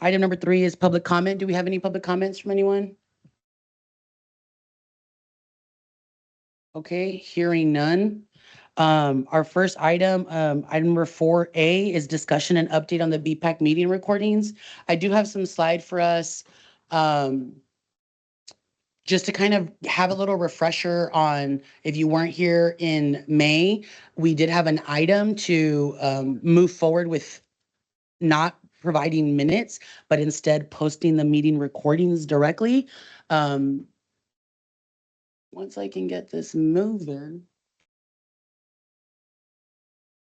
Item number 3 is public comment. Do we have any public comments from anyone? Okay, hearing none. Our first item, item number 4A, is discussion and update on the BPAC meeting recordings. I do have some slide for us, just to kind of have a little refresher on if you weren't here in May. We did have an item to move forward with not providing minutes, but instead posting the meeting recordings directly. Once I can get this moving.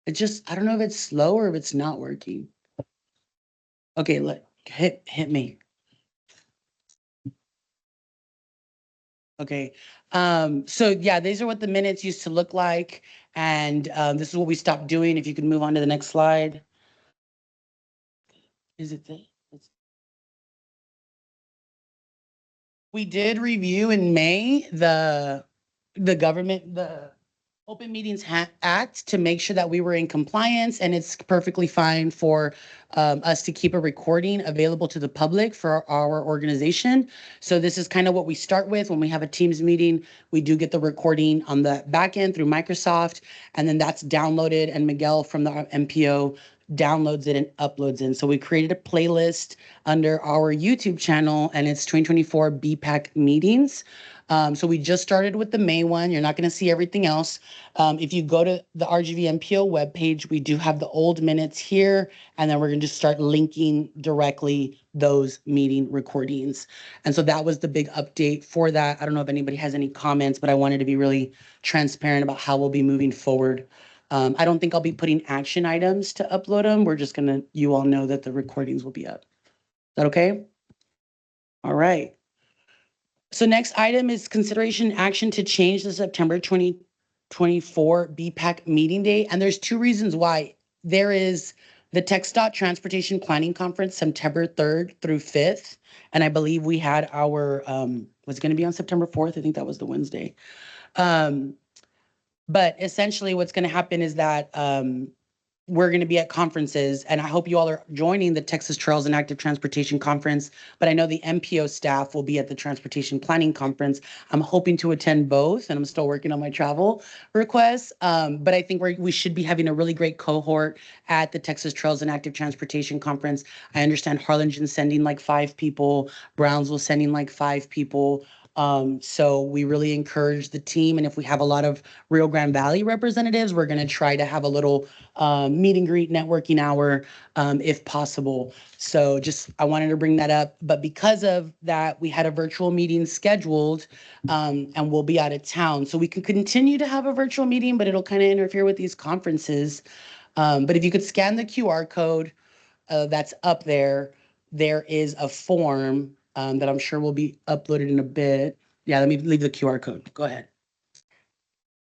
I don't know if it's slow or if it's not working. Okay, hit me. Okay. So yeah, these are what the minutes used to look like. And this is what we stopped doing. If you could move on to the next slide. Is it this? We did review in May the Open Meetings Act to make sure that we were in compliance, and it's perfectly fine for us to keep a recording available to the public for our organization. So this is kind of what we start with when we have a Teams meeting. We do get the recording on the back end through Microsoft, and then that's downloaded, and Miguel from the MPO downloads it and uploads it. So we created a playlist under our YouTube channel, and it's 2024 BPAC meetings. So we just started with the May one. You're not going to see everything else. If you go to the Rgvmpo webpage, we do have the old minutes here, and then we're going to just start linking directly those meeting recordings. And so that was the big update for that. I don't know if anybody has any comments, but I wanted to be really transparent about how we'll be moving forward. I don't think I'll be putting action items to upload them. We're just going to, you all know that the recordings will be up. Is that okay? All right. So next item is consideration action to change the September 2024 BPAC meeting date. And there's 2 reasons why. There is the TxDOT Transportation Planning Conference, September 3rd through 5th. And I believe we had our, was it going to be on September 4th? I think that was the Wednesday. But essentially what's going to happen is that we're going to be at conferences, and I hope you all are joining the Texas Trails and Active Transportation Conference, but I know the MPO staff will be at the Transportation Planning Conference. I'm hoping to attend both, and I'm still working on my travel requests, but I think we should be having a really great cohort at the Texas Trails and Active Transportation Conference. I understand Harlingen's sending like 5 people, Brownsville sending like 5 people. So we really encourage the team, and if we have a lot of Rio Grande Valley representatives, we're going to try to have a little meet and greet networking hour if possible. So just I wanted to bring that up, but because of that, we had a virtual meeting scheduled, and we'll be out of town, so we can continue to have a virtual meeting, but it'll kind of interfere with these conferences. But if you could scan the QR code that's up there, there is a form that I'm sure will be uploaded in a bit. Yeah, let me leave the QR code. Go ahead.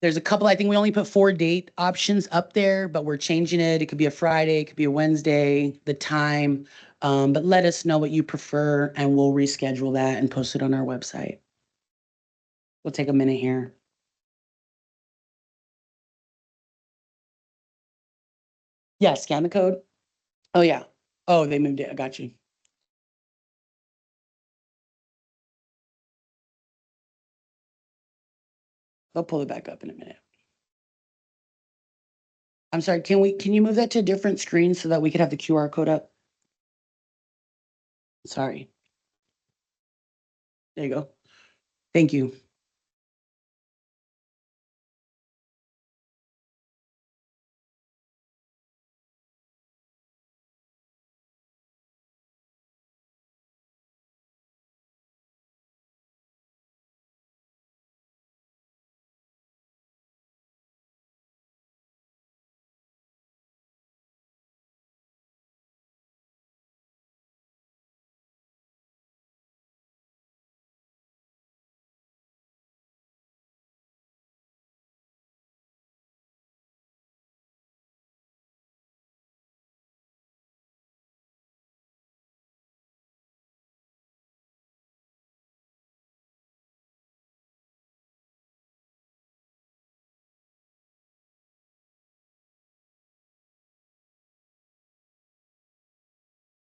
There's a couple, I think we only put 4 date options up there, but we're changing it. It could be a Friday, it could be a Wednesday, the time. But let us know what you prefer, and we'll reschedule that and post it on our website. We'll take a minute here. Yeah, scan the code. Oh, yeah. Oh, they moved it. I got you. I'll pull it back up in a minute. I'm sorry, can you move that to a different screen so that we could have the QR code up? Sorry. There you go. Thank you.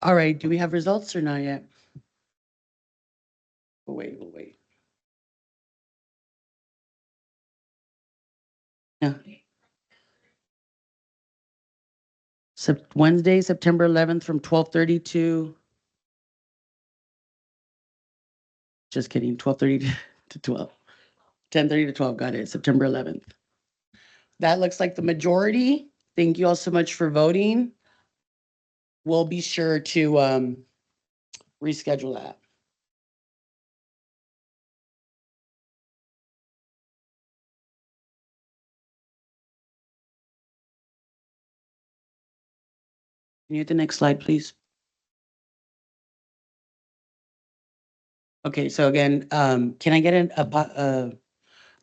All right, do we have results or not yet? We'll wait. Yeah. Wednesday, September 11th from 12:30 to, just kidding, 12:30 to 12. 10:30 to 12, got it, September 11th. That looks like the majority. Thank you all so much for voting. We'll be sure to reschedule that. Can you hit the next slide, please? Okay, so again, can I get an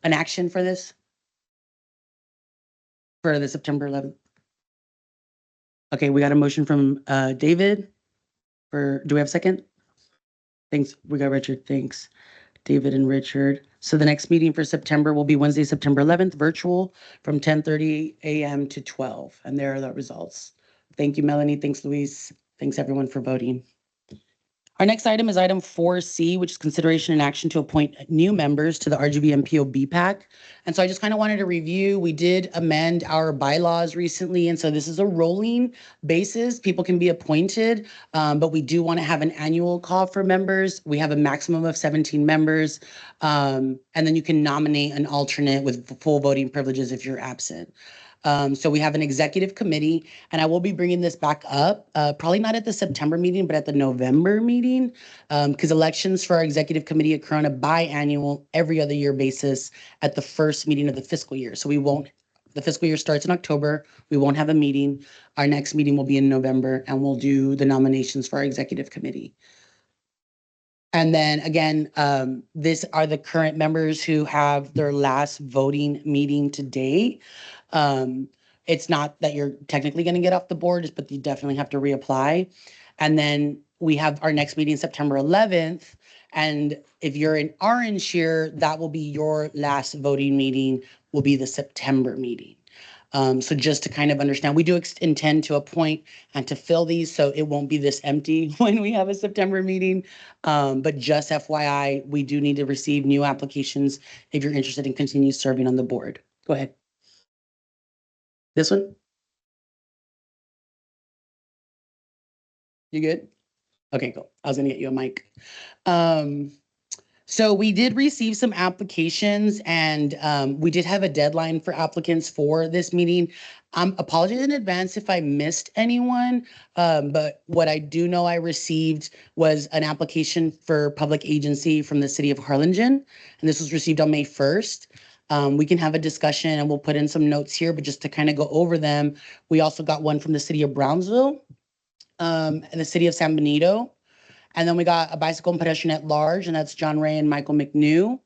action for this? For the September 11th? Okay, we got a motion from David do we have a second? Thanks, we got Richard, thanks. David and Richard. So the next meeting for September will be Wednesday, September 11th, virtual from 10:30 a.m. to 12. And there are the results. Thank you, Melanie. Thanks, Luis. Thanks, everyone, for voting. Our next item is item 4C, which is consideration and action to appoint new members to the Rgvmpo Bpac. And so I just kind of wanted to review, we did amend our bylaws recently. And so this is a rolling basis. People can be appointed, but we do want to have an annual call for members. We have a maximum of 17 members. And then you can nominate an alternate with full voting privileges if you're absent. So we have an executive committee, and I will be bringing this back up, probably not at the September meeting, but at the November meeting, because elections for our executive committee occur on a biannual, every other year basis at the first meeting of the fiscal year. So the fiscal year starts in October. We won't have a meeting. Our next meeting will be in November, and we'll do the nominations for our executive committee. And then again, these are the current members who have their last voting meeting to date. It's not that you're technically going to get off the board, but you definitely have to reapply. And then we have our next meeting September 11th. And if you're in orange here, that will be your last voting meeting, will be the September meeting. So just to kind of understand, we do intend to appoint and to fill these, so it won't be this empty when we have a September meeting. But just FYI, we do need to receive new applications if you're interested in continue serving on the board. Go ahead. This one? You good? Okay, cool. I was gonna get you a mic. So we did receive some applications, and we did have a deadline for applicants for this meeting. Apologies in advance if I missed anyone, but what I do know I received was an application for public agency from the city of Harlingen, and this was received on May 1st. We can have a discussion and we'll put in some notes here, but just to kind of go over them, we also got one from the city of Brownsville, and the city of San Benito. And then we got a bicycle and pedestrian at large, and that's John Ray and Michael McNew.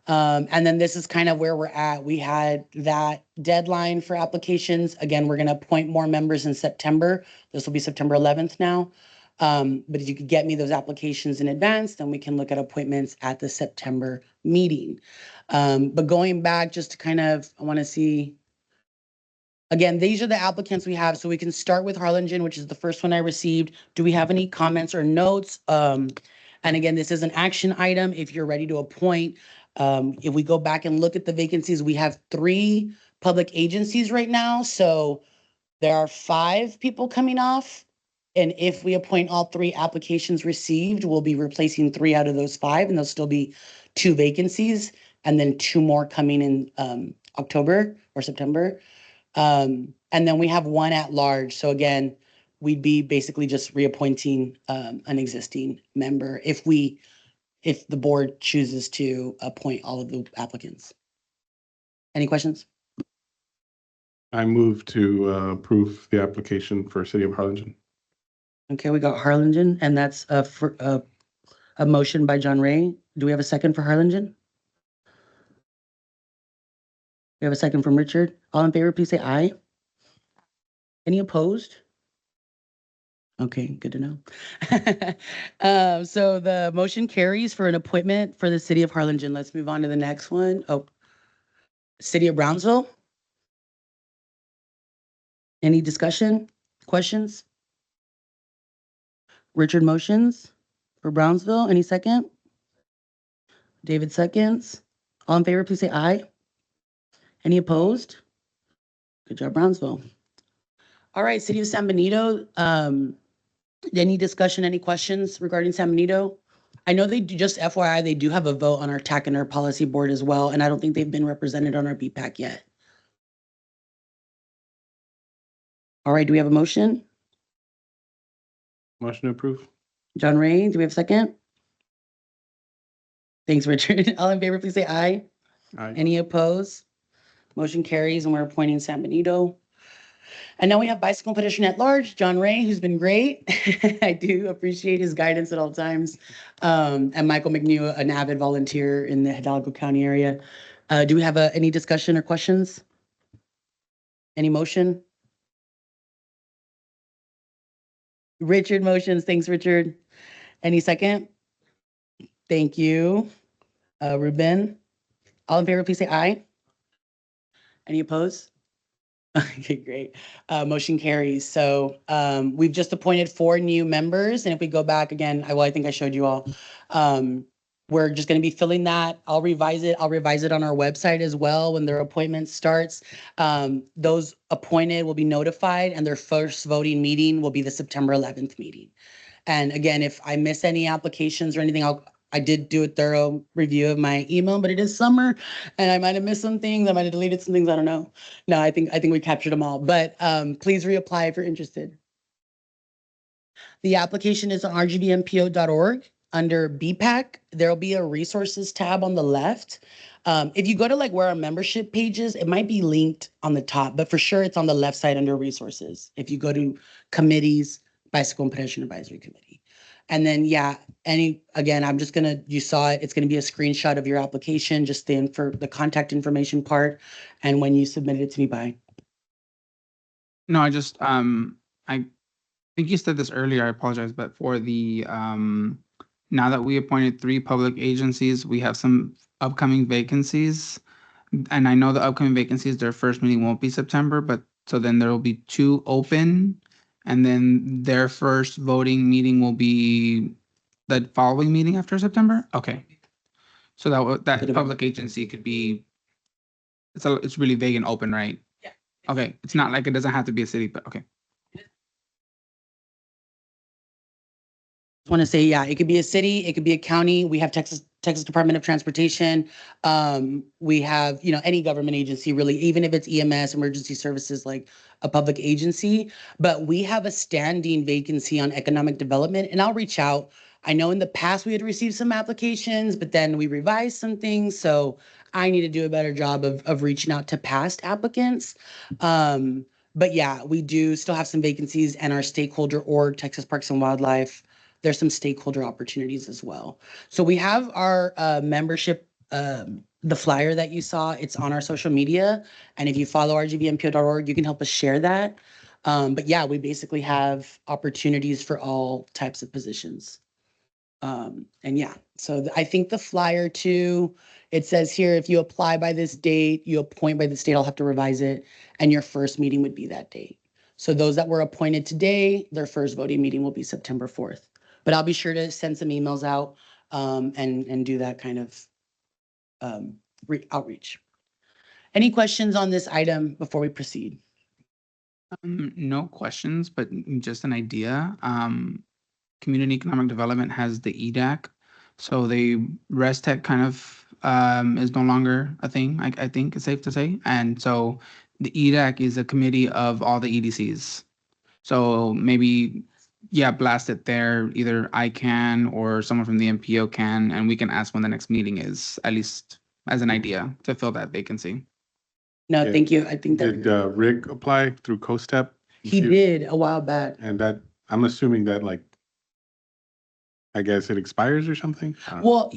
And then this is kind of where we're at. We had that deadline for applications. Again, we're going to appoint more members in September. This will be September 11th now. But if you could get me those applications in advance, then we can look at appointments at the September meeting. But going back just to kind of, I want to see. Again, these are the applicants we have. So we can start with Harlingen, which is the first one I received. Do we have any comments or notes? And again, this is an action item. If you're ready to appoint, if we go back and look at the vacancies, we have 3 public agencies right now. So there are 5 people coming off. And if we appoint all 3 applications received, we'll be replacing 3 out of those 5, and there'll still be 2 vacancies, and then 2 more coming in October or September. And then we have 1 at large. So again, we'd be basically just reappointing an existing member if the board chooses to appoint all of the applicants. Any questions? I move to approve the application for City of Harlingen. Okay, we got Harlingen, and that's a motion by John Ray. Do we have a second for Harlingen? We have a second from Richard. All in favor, please say aye. Any opposed? Okay, good to know. So the motion carries for an appointment for the city of Harlingen. Let's move on to the next one. Oh, city of Brownsville. Any discussion, questions? Richard motions for Brownsville. Any second? David seconds. All in favor, please say aye. Any opposed? Good job, Brownsville. All right, City of San Benito. Any discussion, any questions regarding San Benito? I know they do, just FYI, they do have a vote on our TAC and our policy board as well, and I don't think they've been represented on our BPAC yet. All right, do we have a motion? Motion to approve. John Ray, do we have a second? Thanks, Richard. All in favor, please say aye. Aye. Any opposed? Motion carries, and we're appointing San Benito. And now we have bicycle pedestrian at large, John Ray, who's been great. I do appreciate his guidance at all times. And Michael McNew, an avid volunteer in the Hidalgo County area. Do we have any discussion or questions? Any motion? Richard motions. Thanks, Richard. Any second? Thank you. Ruben. All in favor, please say aye. Any opposed? Okay, great. Motion carries. So we've just appointed 4 new members. And if we go back again, I think I showed you all. We're just going to be filling that. I'll revise it. I'll revise it on our website as well when their appointment starts. Those appointed will be notified, and their first voting meeting will be the September 11th meeting. And again, if I miss any applications or anything, I did do a thorough review of my email, but it is summer and I might have missed some things. I might have deleted some things. I don't know. No, I think we captured them all, but please reapply if you're interested. The application is on rgvmpo.org under BPAC. There'll be a resources tab on the left. If you go to like where our membership page is, it might be linked on the top, but for sure it's on the left side under resources. If you go to committees, Bicycle and Pedestrian Advisory Committee. And then, yeah, again, you saw it, it's gonna be a screenshot of your application, just for the contact information part and when you submitted it to me by. No, I just, I think you said this earlier, I apologize, but for the, now that we appointed 3 public agencies, we have some upcoming vacancies. And I know the upcoming vacancies, their first meeting won't be September, but so then there will be 2 open. And then their first voting meeting will be the following meeting after September? Okay. So that public agency could be, it's really vague and open, right? Yeah. Okay, it's not like it doesn't have to be a city, but okay. Want to say, yeah, it could be a city, it could be a county. We have Texas Department of Transportation. We have, any government agency really, even if it's EMS, emergency services, like a public agency. But we have a standing vacancy on economic development, and I'll reach out. I know in the past we had received some applications, but then we revised some things. So I need to do a better job of reaching out to past applicants. But yeah, we do still have some vacancies, and our stakeholder org, Texas Parks and Wildlife, there's some stakeholder opportunities as well. So we have our membership, the flyer that you saw, it's on our social media. And if you follow rgvmpo.org, you can help us share that. But yeah, we basically have opportunities for all types of positions. And yeah, so I think the flyer too, it says here, if you apply by this date, you appoint by this date, I'll have to revise it. And your first meeting would be that date. So those that were appointed today, their first voting meeting will be September 4th. But I'll be sure to send some emails out and do that kind of outreach. Any questions on this item before we proceed? No questions, but just an idea. Community Economic Development has the EDAC. So the Res Tech kind of is no longer a thing, I think it's safe to say. And so the EDAC is a committee of all the EDCs. So maybe, yeah, blast it there. Either I can or someone from the MPO can, and we can ask when the next meeting is, at least as an idea to fill that vacancy. No, Yeah. thank you. I think that Did Rig apply through COSTEP? he did a while back. And that, I'm assuming that I guess it expires or something? Well,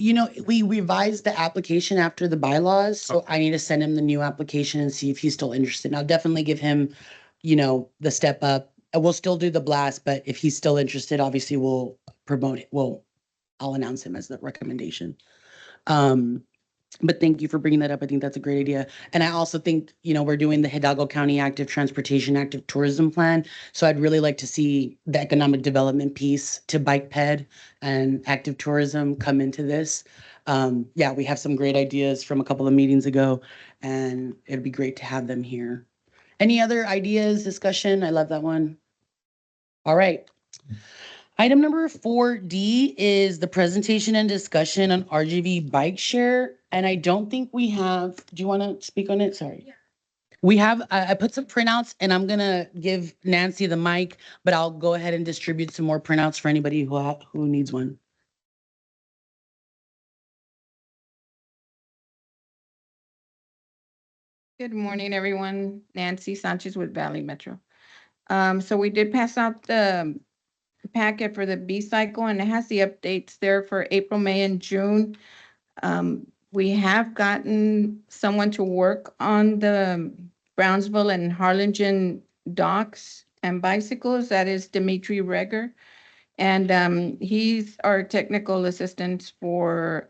we revised the application after the bylaws, so I need to send him the new application and see if he's still interested. And I'll definitely give him, the step up. We'll still do the blast, but if he's still interested, obviously we'll promote it. I'll announce him as the recommendation. But thank you for bringing that up. I think that's a great idea. And I also think, we're doing the Hidalgo County Active Transportation, Active Tourism Plan. So I'd really like to see the economic development piece to bike ped and active tourism come into this. Yeah, we have some great ideas from a couple of meetings ago, and it'd be great to have them here. Any other ideas, discussion? I love that one. All right. Item number 4D is the presentation and discussion on RGV bike share. And I don't think we have, do you want to speak on it? Sorry. Yeah. We have, I put some printouts and I'm going to give Nancy the mic, but I'll go ahead and distribute some more printouts for anybody who needs one. Good morning, everyone. Nancy Sanchez with Valley Metro. So we did pass out the packet for the B cycle, and it has the updates there for April, May, and June. We have gotten someone to work on the Brownsville and Harlingen docks and bicycles. That is Dimitri Reger. And he's our technical assistant for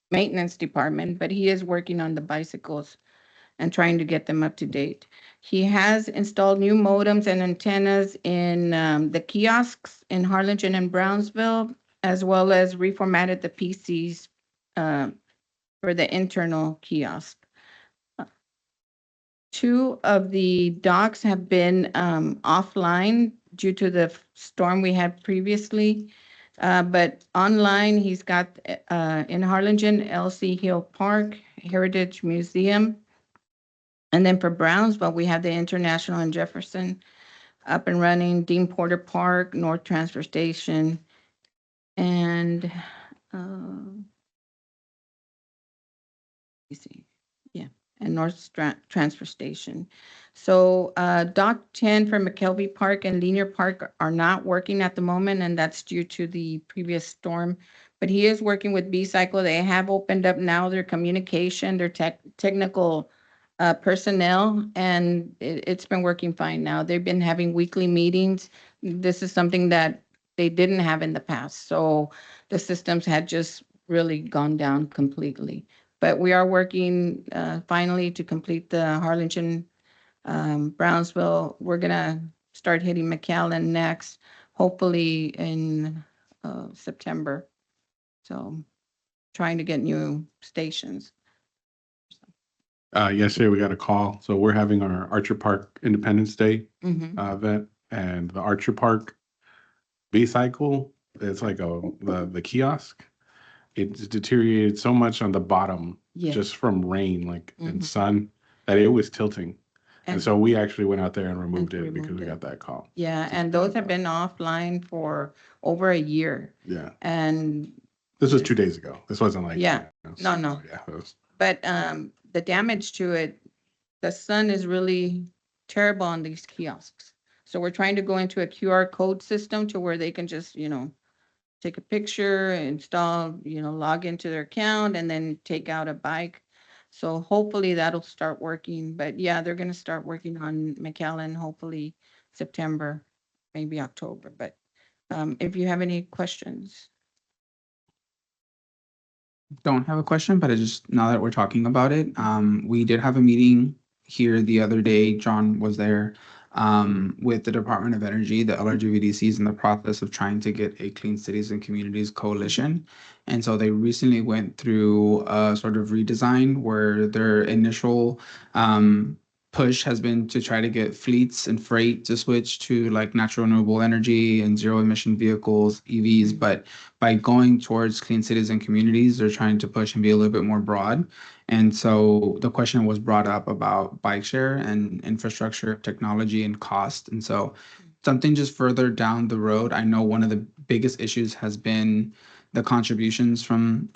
maintenance department, but he is working on the bicycles and trying to get them up to date. He has installed new modems and antennas in the kiosks in Harlingen and Brownsville, as well as reformatted the PCs for the internal kiosk. Two of the docks have been offline due to the storm we had previously. But online, he's got in Harlingen, LC Hill Park, Heritage Museum. And then for Brownsville, we have the International and Jefferson up and running, Dean Porter Park, North Transfer Station, and North Transfer Station. So Dock 10 for McKelvey Park and Linear Park are not working at the moment, and that's due to the previous storm. But he is working with B-Cycle. They have opened up now their communication, their technical personnel, and it's been working fine now. They've been having weekly meetings. This is something that they didn't have in the past. So the systems had just really gone down completely. But we are working finally to complete the Harlingen, Brownsville. We're gonna start hitting McAllen next, hopefully in September. So trying to get new stations. Yesterday we got a call. So we're having our Archer Park Independence Day event, and the Archer Park B-Cycle, it's like the kiosk. It's deteriorated so much on the bottom just from rain, and sun, that it was tilting. And so we actually went out there and removed it because we got that call. Yeah, and those have been offline for over a year. Yeah. And this was 2 days ago. This wasn't like no. Yeah. But the damage to it, the sun is really terrible on these kiosks. So we're trying to go into a QR code system to where they can just, take a picture, install, log into their account, and then take out a bike. So hopefully that'll start working. But yeah, they're going to start working on McAllen, hopefully September, maybe October. But if you have any questions. Don't have a question, but I just, now that we're talking about it, we did have a meeting here the other day. John was there with the Department of Energy. The LRGVDC is in the process of trying to get a Clean Cities and Communities coalition. And so they recently went through a sort of redesign where their initial push has been to try to get fleets and freight to switch to like natural renewable energy and zero emission vehicles, EVs. But by going towards clean cities and communities, they're trying to push and be a little bit more broad. And so the question was brought up about bike share and infrastructure, technology, and cost. And so something just further down the road, I know one of the biggest issues has been the contributions from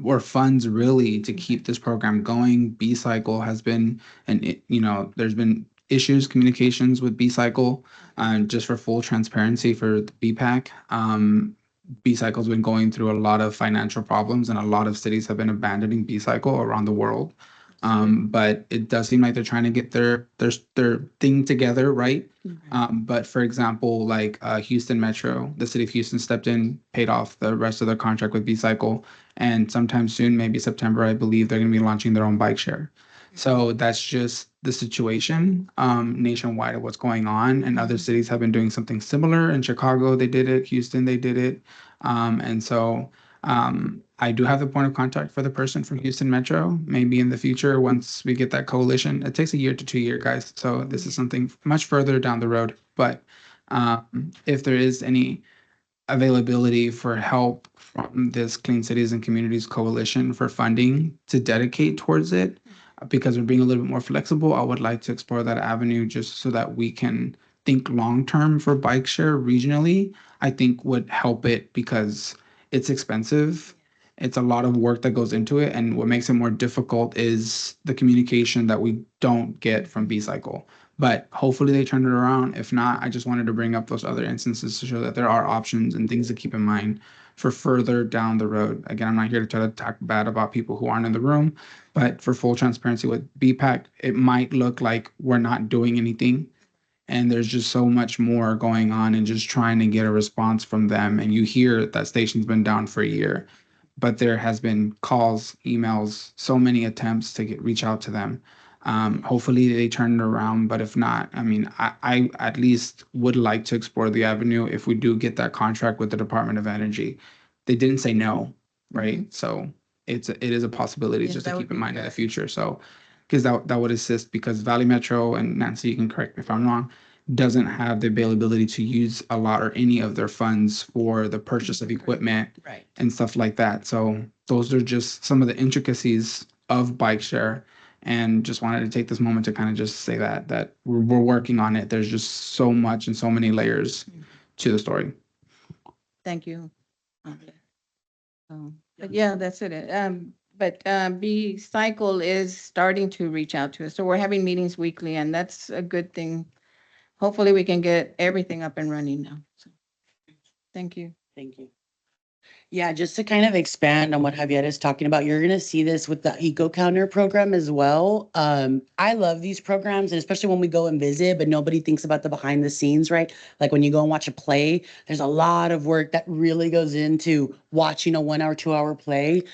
or funds really to keep this program going. B-Cycle has been, and there's been issues, communications with B-Cycle, just for full transparency for the BPAC. B-Cycle's been going through a lot of financial problems, and a lot of cities have been abandoning B-Cycle around the world. But it does seem like they're trying to get their thing together, right? But for example, like Houston Metro, the city of Houston stepped in, paid off the rest of their contract with B-Cycle, and sometime soon, maybe September, I believe they're going to be launching their own bike share. So that's just the situation nationwide of what's going on. And other cities have been doing something similar. In Chicago, they did it. Houston, they did it. And so I do have the point of contact for the person from Houston Metro. Maybe in the future, once we get that coalition, it takes a year to 2 years, guys. So this is something much further down the road. But if there is any availability for help from this Clean Cities and Communities Coalition for funding to dedicate towards it, because we're being a little bit more flexible, I would like to explore that avenue just so that we can think long-term for bike share regionally. I think would help it because it's expensive. It's a lot of work that goes into it. And what makes it more difficult is the communication that we don't get from B-Cycle. But hopefully they turn it around. If not, I just wanted to bring up those other instances to show that there are options and things to keep in mind for further down the road. Again, I'm not here to try to talk bad about people who aren't in the room, but for full transparency with BPAC, it might look like we're not doing anything. And there's just so much more going on and just trying to get a response from them. And you hear that station's been down for a year, but there has been calls, emails, so many attempts to reach out to them. Hopefully they turn it around, but if not, I mean, I at least would like to explore the avenue if we do get that contract with the Department of Energy. They didn't say no, right? So it is a possibility Yes, just to that keep would in be mind in the good. future. So because that would assist, because Valley Metro, and Nancy, you can correct me if I'm wrong, doesn't have the availability to use a lot or any of their funds for the purchase of equipment Right. and stuff like that. So those are just some of the intricacies of bike share. And just wanted to take this moment to kind of just say that we're working on it. There's just so much and so many layers to the story. Thank you. Okay. But yeah, that's it. But B-Cycle is starting to reach out to us. So we're having meetings weekly, and that's a good thing. Hopefully we can get everything up and running now. So, thank you. Thank you. Yeah, just to kind of expand on what Javier is talking about, you're going to see this with the Eco Counter program as well. I love these programs, and especially when we go and visit, but nobody thinks about the behind the scenes, right? Like when you go and watch a play, there's a lot of work that really goes into watching a 1 hour, 2 hour play,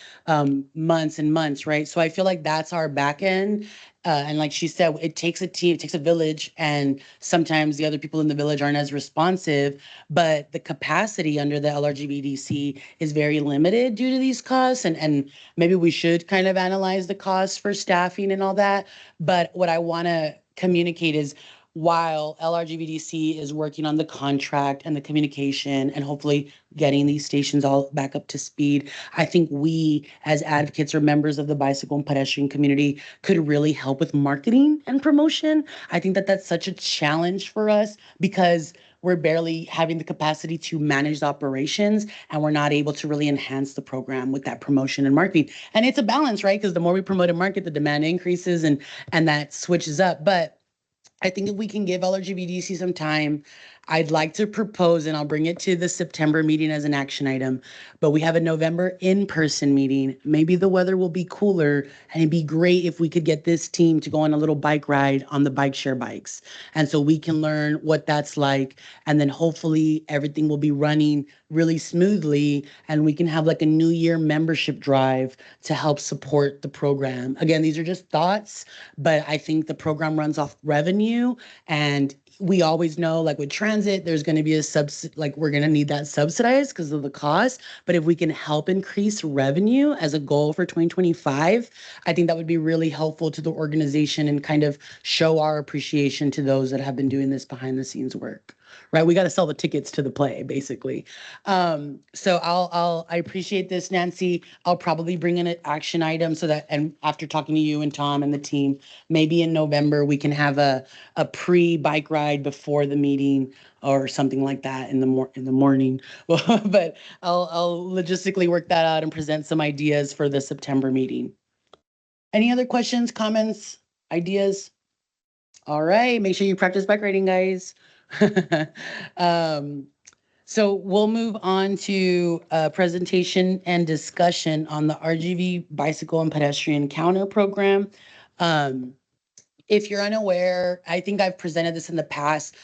months and months, right? So I feel like that's our back end. And like she said, it takes a team, it takes a village, and sometimes the other people in the village aren't as responsive, but the capacity under the LRGVDC is very limited due to these costs. And maybe we should kind of analyze the costs for staffing and all that. But what I want to communicate is while LRGVDC is working on the contract and the communication and hopefully getting these stations all back up to speed, I think we as advocates or members of the bicycle and pedestrian community could really help with marketing and promotion. I think that that's such a challenge for us because we're barely having the capacity to manage the operations, and we're not able to really enhance the program with that promotion and marketing. And it's a balance, right? Because the more we promote and market, the demand increases and that switches up. But I think if we can give LRGVDC some time, I'd like to propose, and I'll bring it to the September meeting as an action item, but we have a November in-person meeting. Maybe the weather will be cooler, and it'd be great if we could get this team to go on a little bike ride on the bike share bikes. And so we can learn what that's like, and then hopefully everything will be running really smoothly, and we can have like a New Year membership drive to help support the program. Again, these are just thoughts, but I think the program runs off revenue, and we always know, like with transit, there's going to be like we're going to need that subsidized because of the cost. But if we can help increase revenue as a goal for 2025, I think that would be really helpful to the organization and kind of show our appreciation to those that have been doing this behind the scenes work. Right, we got to sell the tickets to the play, basically. So I appreciate this, Nancy. I'll probably bring in an action item so that, and after talking to you and Tom and the team, maybe in November we can have a pre-bike ride before the meeting or something like that in the morning. But I'll logistically work that out and present some ideas for the September meeting. Any other questions, comments, ideas? All right, make sure you practice bike riding, guys. So we'll move on to a presentation and discussion on the RGV Bicycle and Pedestrian Counter Program. If you're unaware, I think I've presented this in the past.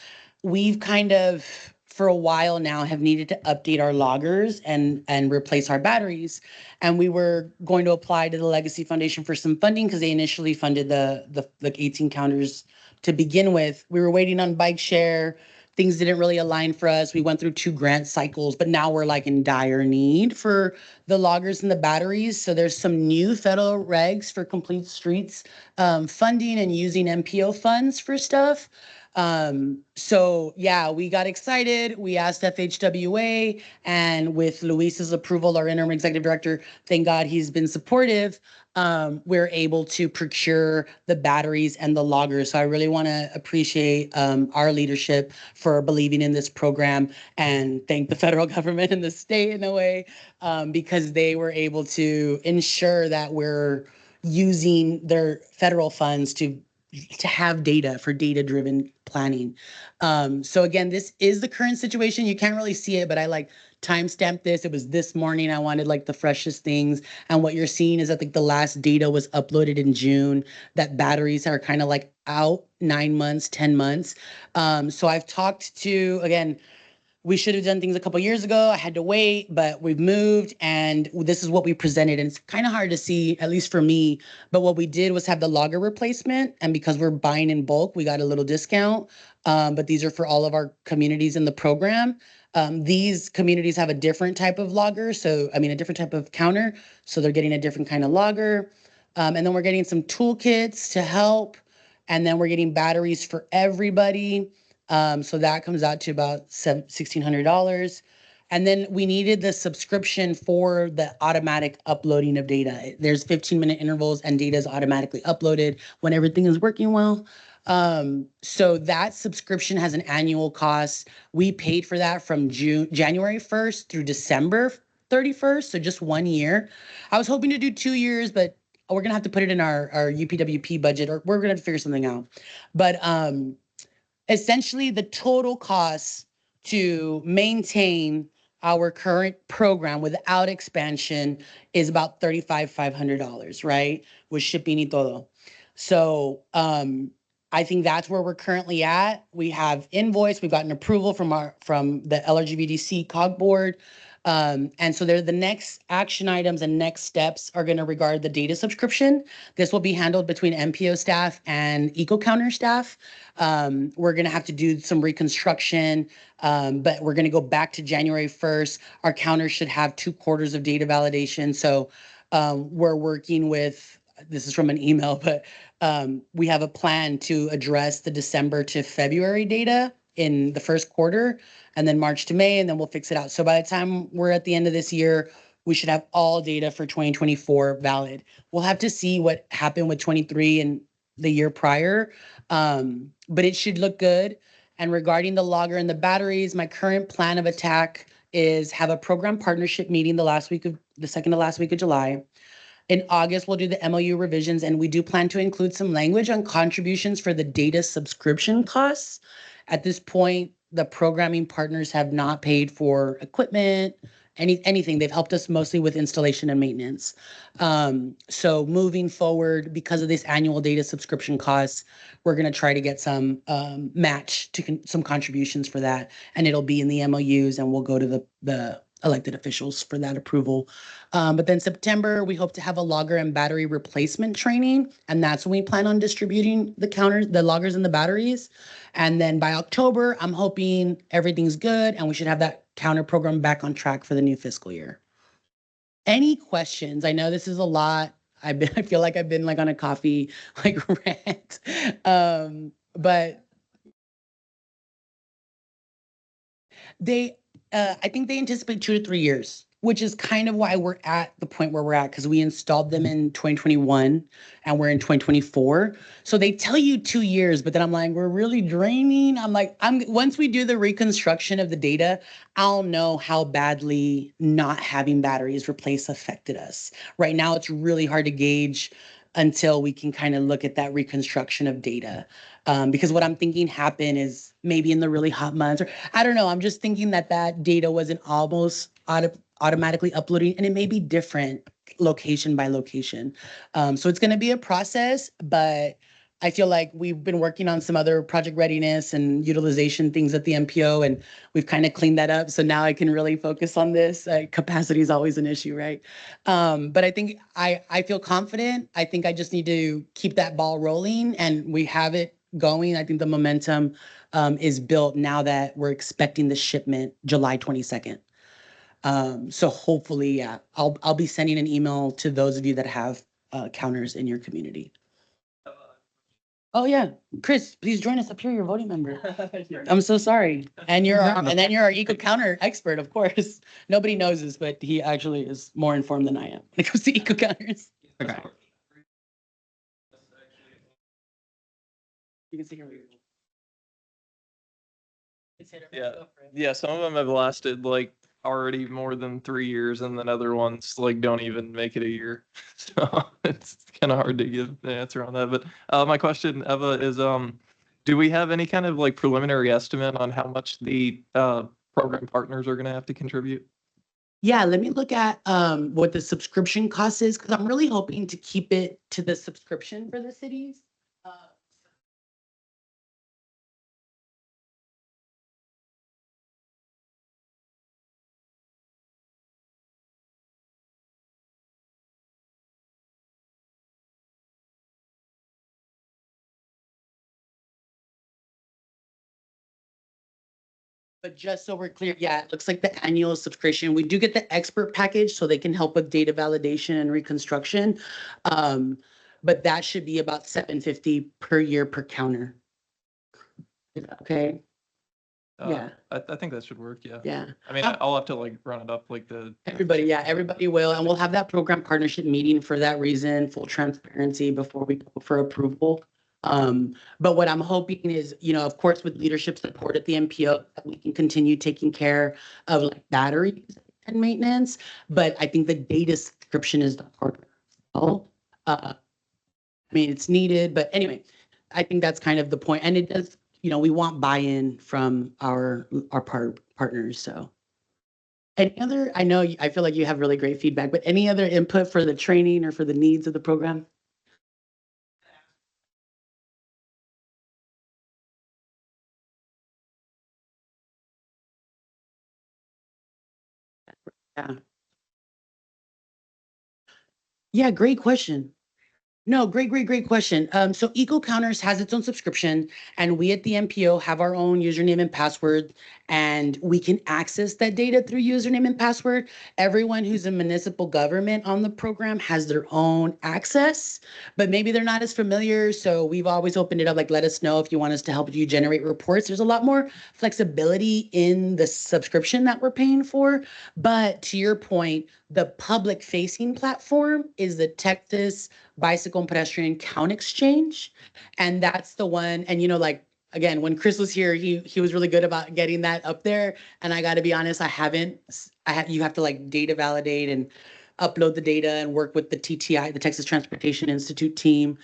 We've kind of, for a while now, have needed to update our loggers and replace our batteries. And we were going to apply to the Legacy Foundation for some funding because they initially funded the 18 counters to begin with. We were waiting on bike share. Things didn't really align for us. We went through 2 grant cycles, but now we're like in dire need for the loggers and the batteries. So there's some new federal regs for complete streets funding and using MPO funds for stuff. So yeah, we got excited. We asked FHWA, and with Luis's approval, our interim executive director, thank God he's been supportive. We're able to procure the batteries and the loggers. So I really want to appreciate our leadership for believing in this program and thank the federal government and the state in a way because they were able to ensure that we're using their federal funds to have data for data-driven planning. So again, this is the current situation. You can't really see it, but I like timestamped this. It was this morning. I wanted like the freshest things. And what you're seeing is I think the last data was uploaded in June, that batteries are kind of like out 9 months, 10 months. So I've talked to, again, we should have done things a couple years ago. I had to wait, but we've moved and this is what we presented. And it's kind of hard to see, at least for me, but what we did was have the logger replacement. And because we're buying in bulk, we got a little discount. But these are for all of our communities in the program. These communities have a different type of logger. So, I mean, a different type of counter. So they're getting a different kind of logger. And then we're getting some toolkits to help. And then we're getting batteries for everybody. So that comes out to about $1,600. And then we needed the subscription for the automatic uploading of data. There's 15-minute intervals and data is automatically uploaded when everything is working well. So that subscription has an annual cost. We paid for that from January 1st through December 31st, so just 1 year. I was hoping to do 2 years, but we're gonna have to put it in our UPWP budget, or we're gonna have to figure something out. But essentially, the total cost to maintain our current program without expansion is about $35,500, right? With shipping y todo. So I think that's where we're currently at. We have invoice, we've gotten approval from the LRGVDC COG board. And so the next action items and next steps are going to regard the data subscription. This will be handled between MPO staff and EcoCounter staff. We're going to have to do some reconstruction, but we're going to go back to January 1st. Our counter should have 2 quarters of data validation. So we're working with, this is from an email, but we have a plan to address the December to February data in the first quarter, and then March to May, and then we'll fix it out. So by the time we're at the end of this year, we should have all data for 2024 valid. We'll have to see what happened with 23 and the year prior, but it should look good. And regarding the logger and the batteries, my current plan of attack is have a program partnership meeting the second to last week of July. In August, we'll do the MOU revisions, and we do plan to include some language on contributions for the data subscription costs. At this point, the programming partners have not paid for equipment, anything. They've helped us mostly with installation and maintenance. So moving forward, because of this annual data subscription costs, we're going to try to get some match to some contributions for that, and it'll be in the MOUs, and we'll go to the elected officials for that approval. But then September, we hope to have a logger and battery replacement training. And that's when we plan on distributing the loggers and the batteries. And then by October, I'm hoping everything's good and we should have that counter program back on track for the new fiscal year. Any questions? I know this is a lot. I feel like I've been like on a coffee like rant. But I think they anticipate 2 to 3 years, which is kind of why we're at the point where we're at, because we installed them in 2021 and we're in 2024. So they tell you 2 years, but then I'm like, we're really draining. I'm like, once we do the reconstruction of the data, I'll know how badly not having batteries replaced affected us. Right now, it's really hard to gauge until we can kind of look at that reconstruction of data. Because what I'm thinking happened is maybe in the really hot months, or I don't know, I'm just thinking that data wasn't almost automatically uploading, and it may be different location by location. So it's going to be a process, but I feel like we've been working on some other project readiness and utilization things at the MPO, and we've kind of cleaned that up. So now I can really focus on this. Capacity is always an issue, right? But I think I feel confident. I think I just need to keep that ball rolling, and we have it going. I think the momentum is built now that we're expecting the shipment July 22nd. So hopefully, yeah, I'll be sending an email to those of you that have counters in your community. Oh yeah, Chris, please join us up here. You're a voting member. I'm so sorry. And and then you're our eco counter expert, of course. Nobody knows this, but he actually is more informed than I am when it comes to eco counters. Okay. You can see here. Yeah, some of them have lasted like already more than 3 years, and then other ones like don't even make it a year. So it's kind of hard to give the answer on that. But my question, Eva, is do we have any kind of like preliminary estimate on how much the program partners are going to have to contribute? Yeah, let me look at what the subscription cost is, because I'm really hoping to keep it to the subscription for the cities. But just so we're clear, yeah, it looks like the annual subscription. We do get the expert package so they can help with data validation and reconstruction. But that should be about $750 per year per counter. Is that okay? Yeah. I think that should work. Yeah. Yeah. I mean, I'll have to like run it up like the. Everybody will. And we'll have that program partnership meeting for that reason, full transparency before we go for approval. But what I'm hoping is, of course, with leadership support at the MPO, that we can continue taking care of like batteries and maintenance. But I think the data subscription is the part. I mean, it's needed, but anyway, I think that's kind of the point. And it does, we want buy-in from our partners. So any other, I feel like you have really great feedback, but any other input for the training or for the needs of the program? Yeah. Yeah, great question. No, great question. So Eco Counters has its own subscription, and we at the MPO have our own username and password, and we can access that data through username and password. Everyone who's in municipal government on the program has their own access, but maybe they're not as familiar. So we've always opened it up, like, let us know if you want us to help you generate reports. There's a lot more flexibility in the subscription that we're paying for. But to your point, the public facing platform is the Texas Bicycle and Pedestrian Count Exchange. And that's the one. And, like, again, when Chris was here, he was really good about getting that up there. And I got to be honest, you have to like data validate and upload the data and work with the TTI, the Texas Transportation Institute team.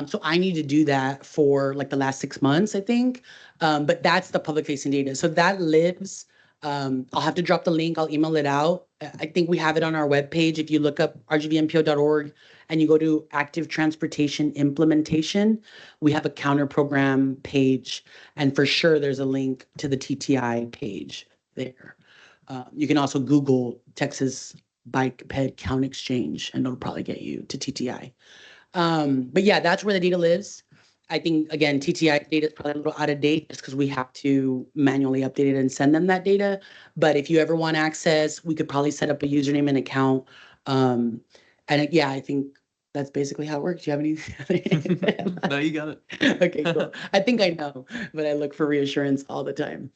So I need to do that for like the last 6 months, I think. But that's the public facing data. So that lives. I'll have to drop the link. I'll email it out. I think we have it on our webpage. If you look up rgvmpo.org and you go to active transportation implementation, we have a counter program page. And for sure, there's a link to the TTI page there. You can also Google Texas Bike Ped Count Exchange, and it'll probably get you to TTI. But yeah, that's where the data lives. I think, again, TTI data is probably a little out of date just because we have to manually update it and send them that data. But if you ever want access, we could probably set up a username and account. And yeah, I think that's basically how it works. Do you have any? No, you got it. Okay, cool. I think I know, but I look for reassurance all the time.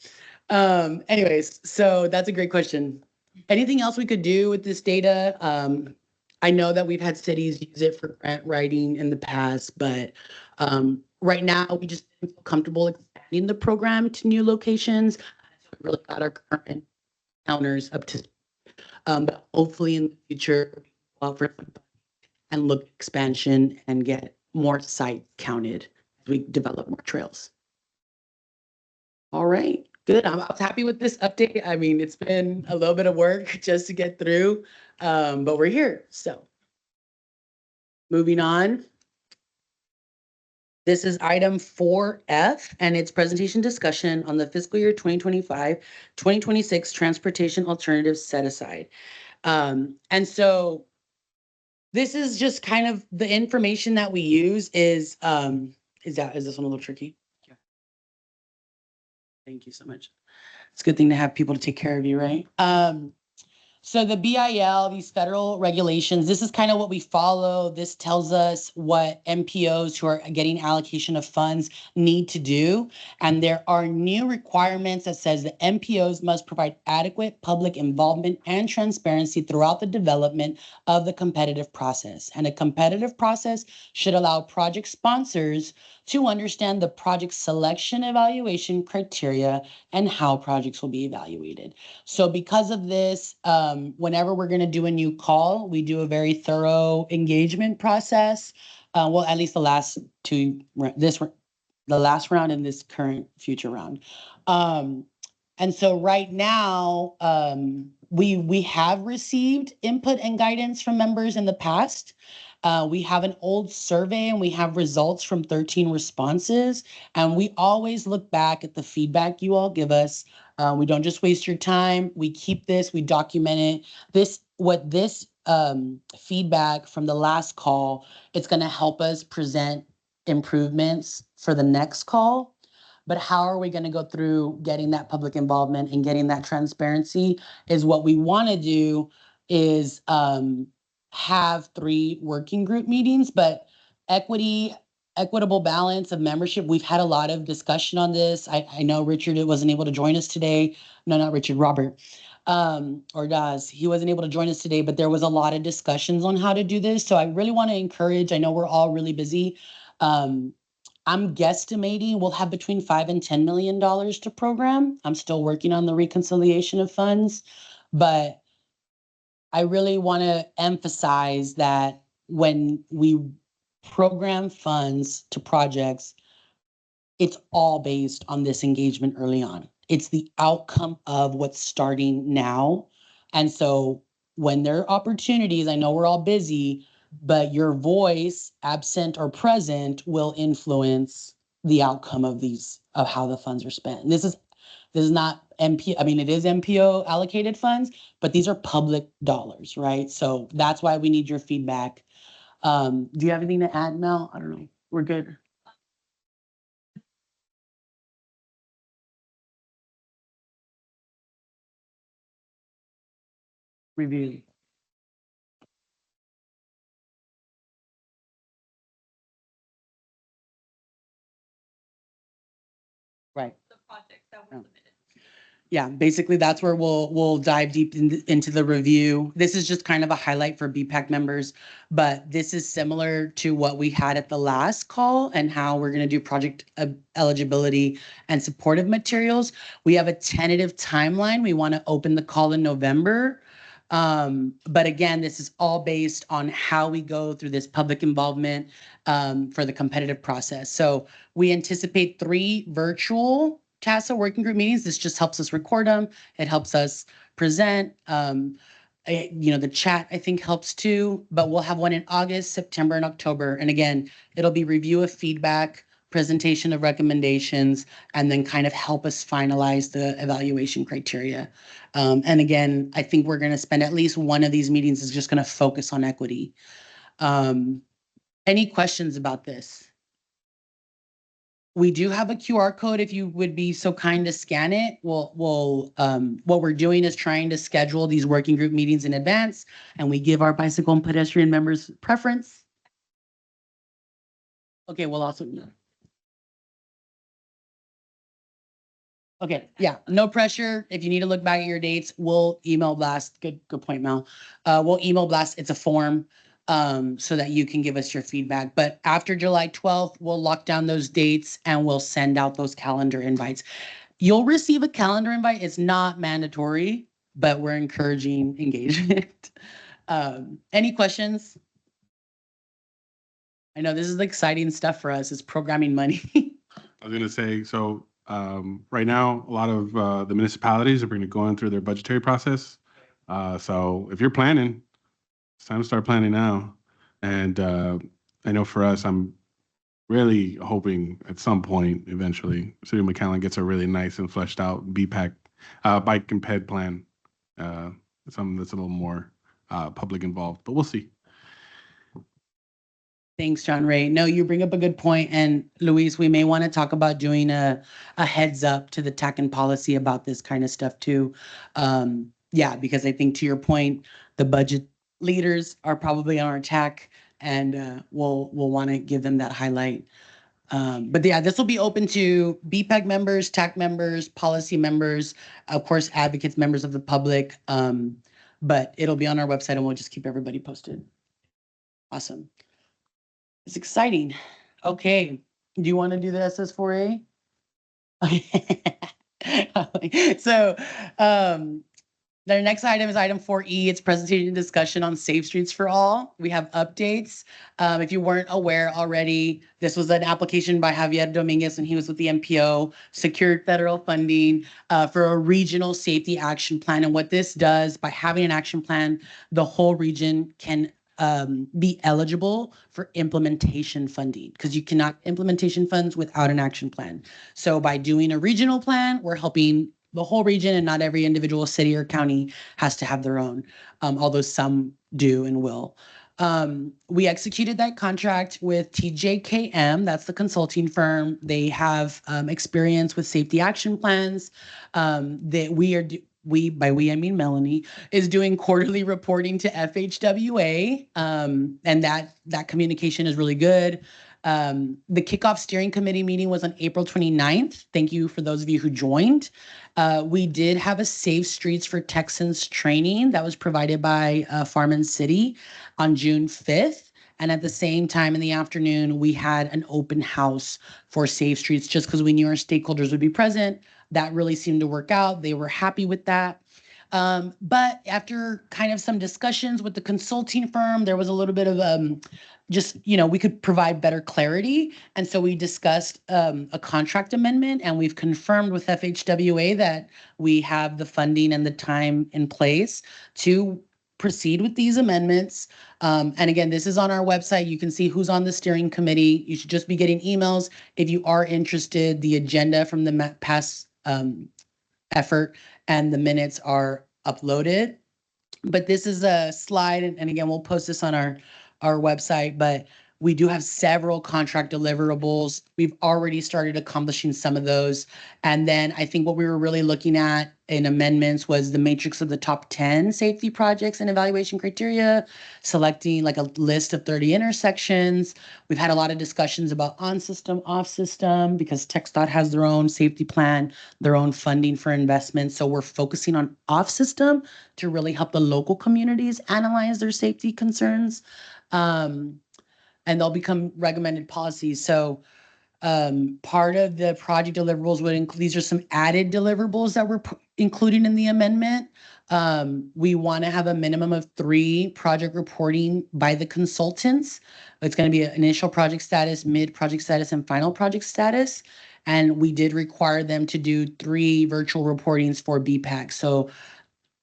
Anyways, so that's a great question. Anything else we could do with this data? I know that we've had cities use it for grant writing in the past, but right now we just didn't feel comfortable expanding the program to new locations. So we really got our current counters up to, but hopefully in the future, we'll offer and look at expansion and get more sites counted as we develop more trails. All right, good. I was happy with this update. I mean, it's been a little bit of work just to get through, but we're here. So Moving on. This is item 4F, and it's presentation discussion on the fiscal year 2025-2026 transportation alternatives set aside. And so this is just kind of the information that we use is this one a little tricky? Yeah. Thank you so much. It's a good thing to have people to take care of you, right? So the BIL, these federal regulations, this is kind of what we follow. This tells us what MPOs who are getting allocation of funds need to do. And there are new requirements that says the MPOs must provide adequate public involvement and transparency throughout the development of the competitive process. And a competitive process should allow project sponsors to understand the project selection evaluation criteria and how projects will be evaluated. So because of this, whenever we're going to do a new call, we do a very thorough engagement process. Well, at least the last the last round and this current future round. And so right now, we have received input and guidance from members in the past. We have an old survey and we have results from 13 responses. And we always look back at the feedback you all give us. We don't just waste your time. We keep this, we document it. This feedback from the last call, it's going to help us present improvements for the next call. But how are we going to go through getting that public involvement and getting that transparency is what we want to do is have 3 working group meetings, but equitable balance of membership. We've had a lot of discussion on this. I know Richard wasn't able to join us today. No, not Richard, Robert. Or Daz. He wasn't able to join us today, but there was a lot of discussions on how to do this. So I really want to encourage, I know we're all really busy. I'm guesstimating we'll have between $5 and $10 million to program. I'm still working on the reconciliation of funds, but I really want to emphasize that when we program funds to projects, it's all based on this engagement early on. It's the outcome of what's starting now. And so when there are opportunities, I know we're all busy, but your voice, absent or present, will influence the outcome of how the funds are spent. And this is not MP, I mean, it is MPO allocated funds, but these are public dollars, right? So that's why we need your feedback. Do you have anything to add, Mel? I don't know. We're good. Review. Right. The projects that were Yeah. submitted. Yeah, basically that's where we'll dive deep into the review. This is just kind of a highlight for BPAC members, but this is similar to what we had at the last call and how we're going to do project eligibility and supportive materials. We have a tentative timeline. We want to open the call in November. But again, this is all based on how we go through this public involvement for the competitive process. So we anticipate 3 virtual TASA working group meetings. This just helps us record them. It helps us present. The chat I think helps too, but we'll have one in August, September, and October. And again, it'll be review of feedback, presentation of recommendations, and then kind of help us finalize the evaluation criteria. And again, I think we're going to spend at least one of these meetings is just going to focus on equity. Any questions about this? We do have a QR code if you would be so kind to scan it. What we're doing is trying to schedule these working group meetings in advance, and we give our bicycle and pedestrian members preference. Okay, we'll also. Okay, yeah, no pressure. If you need to look back at your dates, we'll email blast. Good point, Mel. We'll email blast. It's a form. So that you can give us your feedback. But after July 12th, we'll lock down those dates and we'll send out those calendar invites. You'll receive a calendar invite. It's not mandatory, but we're encouraging engagement. Any questions? I know this is exciting stuff for us. It's programming money. I was going to say, so right now, a lot of the municipalities are going through their budgetary process. So if you're planning, it's time to start planning now. And I know for us, I'm really hoping at some point, eventually, City of McAllen gets a really nice and fleshed out BPAC bike and ped plan. Something that's a little more public involved, but we'll see. Thanks, John Ray. No, you bring up a good point. And Luis, we may want to talk about doing a heads up to the TAC and policy about this kind of stuff too. Yeah, because I think to your point, the budget leaders are probably on our TAC and we'll want to give them that highlight. But yeah, this will be open to BPAC members, TAC members, policy members, of course, advocates, members of the public. But it'll be on our website and we'll just keep everybody posted. Awesome. It's exciting. Okay. Do you want to do the SS4A? Okay. So, the next item is item 4E. It's presentation and discussion on Safe Streets for All. We have updates. If you weren't aware already, this was an application by Javier Dominguez when he was with the MPO, secured federal funding for a regional safety action plan. And what this does, by having an action plan, the whole region can be eligible for implementation funding because you cannot implementation funds without an action plan. So by doing a regional plan, we're helping the whole region, and not every individual city or county has to have their own, although some do and will. We executed that contract with TJKM, that's the consulting firm. They have experience with safety action plans that by we I mean Melanie, is doing quarterly reporting to FHWA, and that communication is really good. The kickoff steering committee meeting was on April 29th. Thank you for those of you who joined. We did have a Safe Streets for Texans training that was provided by Farm City on June 5th. And at the same time in the afternoon, we had an open house for Safe Streets just because we knew our stakeholders would be present. That really seemed to work out. They were happy with that. But after kind of some discussions with the consulting firm, there was a little bit of we could provide better clarity. And so we discussed a contract amendment, and we've confirmed with FHWA that we have the funding and the time in place to proceed with these amendments. And again, this is on our website. You can see who's on the steering committee. You should just be getting emails. If you are interested, the agenda from the past effort and the minutes are uploaded. But this is a slide, and again, we'll post this on our website, but we do have several contract deliverables. We've already started accomplishing some of those. And then I think what we were really looking at in amendments was the matrix of the top 10 safety projects and evaluation criteria, selecting like a list of 30 intersections. We've had a lot of discussions about on-system, off-system, because TxDOT has their own safety plan, their own funding for investment. So we're focusing on off-system to really help the local communities analyze their safety concerns. And they'll become recommended policies. So part of the project deliverables would include, these are some added deliverables that we're including in the amendment. We want to have a minimum of 3 project reporting by the consultants. It's going to be an initial project status, mid project status, and final project status. And we did require them to do 3 virtual reportings for BPAC. So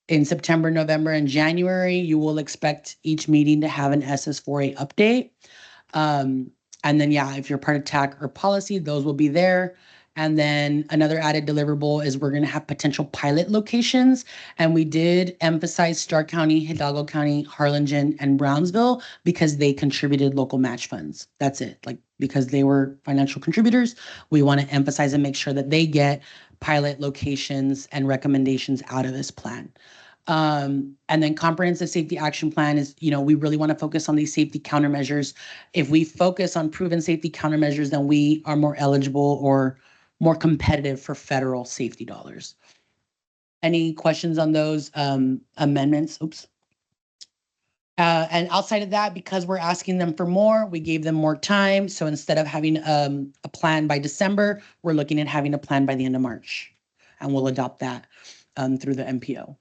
in September, November, and January, you will expect each meeting to have an SS4A update. And then, yeah, if you're part of TAC or policy, those will be there. And then another added deliverable is we're going to have potential pilot locations. And we did emphasize Stark County, Hidalgo County, Harlingen, and Brownsville because they contributed local match funds. That's it. Like, because they were financial contributors, we want to emphasize and make sure that they get pilot locations and recommendations out of this plan. And then comprehensive safety action plan is, we really want to focus on these safety countermeasures. If we focus on proven safety countermeasures, then we are more eligible or more competitive for federal safety dollars. Any questions on those amendments? Oops. And outside of that, because we're asking them for more, we gave them more time. So instead of having a plan by December, we're looking at having a plan by the end of March. And we'll adopt that through the MPO.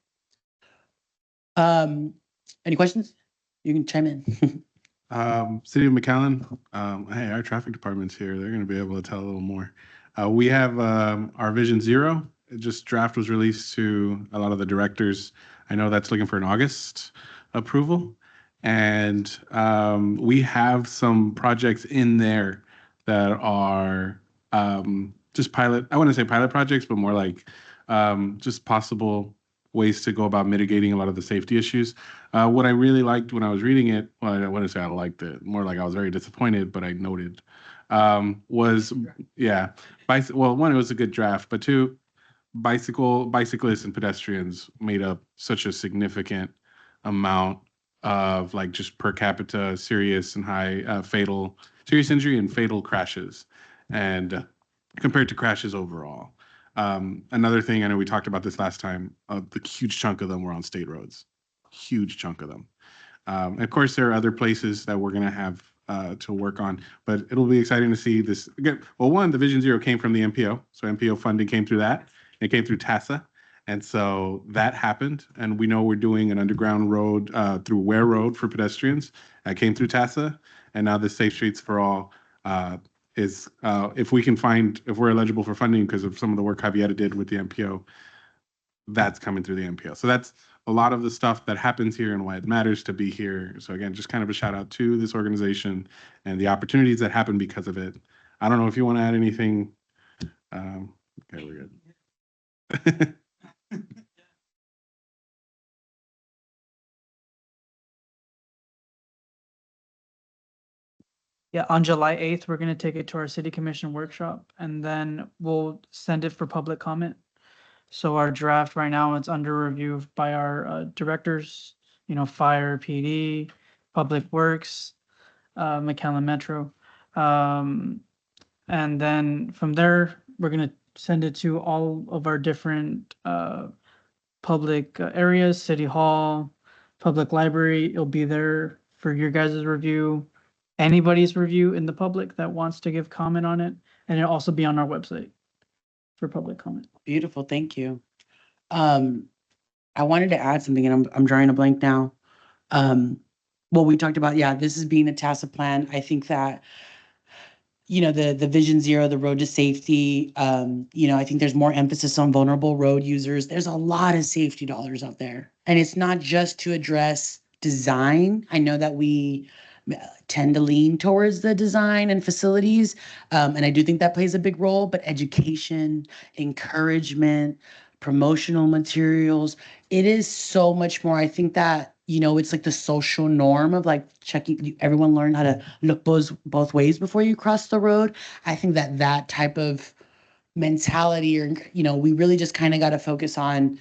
Any questions? You can chime in. City of McAllen, hey, our traffic department's here. They're going to be able to tell a little more. We have our Vision Zero. Draft was released to a lot of the directors. I know that's looking for an August approval. And we have some projects in there that are just pilot, I wouldn't say pilot projects, but more like just possible ways to go about mitigating a lot of the safety issues. What I really liked when I was reading it, well, I wouldn't say I liked it, more like I was very disappointed, but I noted, was, yeah, well, one, it was a good draft, but two, bicyclists and pedestrians made up such a significant amount of like just per capita serious and high fatal serious injury and fatal crashes, and compared to crashes overall. Another thing, I know we talked about this last time, the huge chunk of them were on state roads, huge chunk of them. Of course, there are other places that we're going to have to work on, but it'll be exciting to see this. Again, well, one, the Vision Zero came from the MPO, so MPO funding came through that. It came through TASA, and so that happened. And we know we're doing an underground road through Ware Road for pedestrians. That came through TASA, and now the Safe Streets for All is if we can find, if we're eligible for funding because of some of the work Javiera did with the MPO, that's coming through the MPO. So that's a lot of the stuff that happens here and why it matters to be here. So again, just kind of a shout out to this organization and the opportunities that happen because of it. I don't know if you want to add anything. Okay, we're good. Yeah, on July 8th, we're going to take it to our city commission workshop and then we'll send it for public comment. So our draft right now, it's under review by our directors, fire, PD, public works, McAllen Metro. And then from there, we're going to send it to all of our different public areas, city hall, public library. It'll be there for your guys' review, anybody's review in the public that wants to give comment on it. And it'll also be on our website for public comment. Beautiful, thank you. I wanted to add something, and I'm drawing a blank now. Well, we talked about, yeah, this is being a TASA plan. I think that, the Vision Zero, the road to safety, I think there's more emphasis on vulnerable road users. There's a lot of safety dollars out there. And it's not just to address design. I know that we tend to lean towards the design and facilities. And I do think that plays a big role, but education, encouragement, promotional materials, it is so much more. I think that, it's like the social norm of like checking, everyone learned how to look both ways before you cross the road. I think that type of mentality, or, we really just kind of got to focus on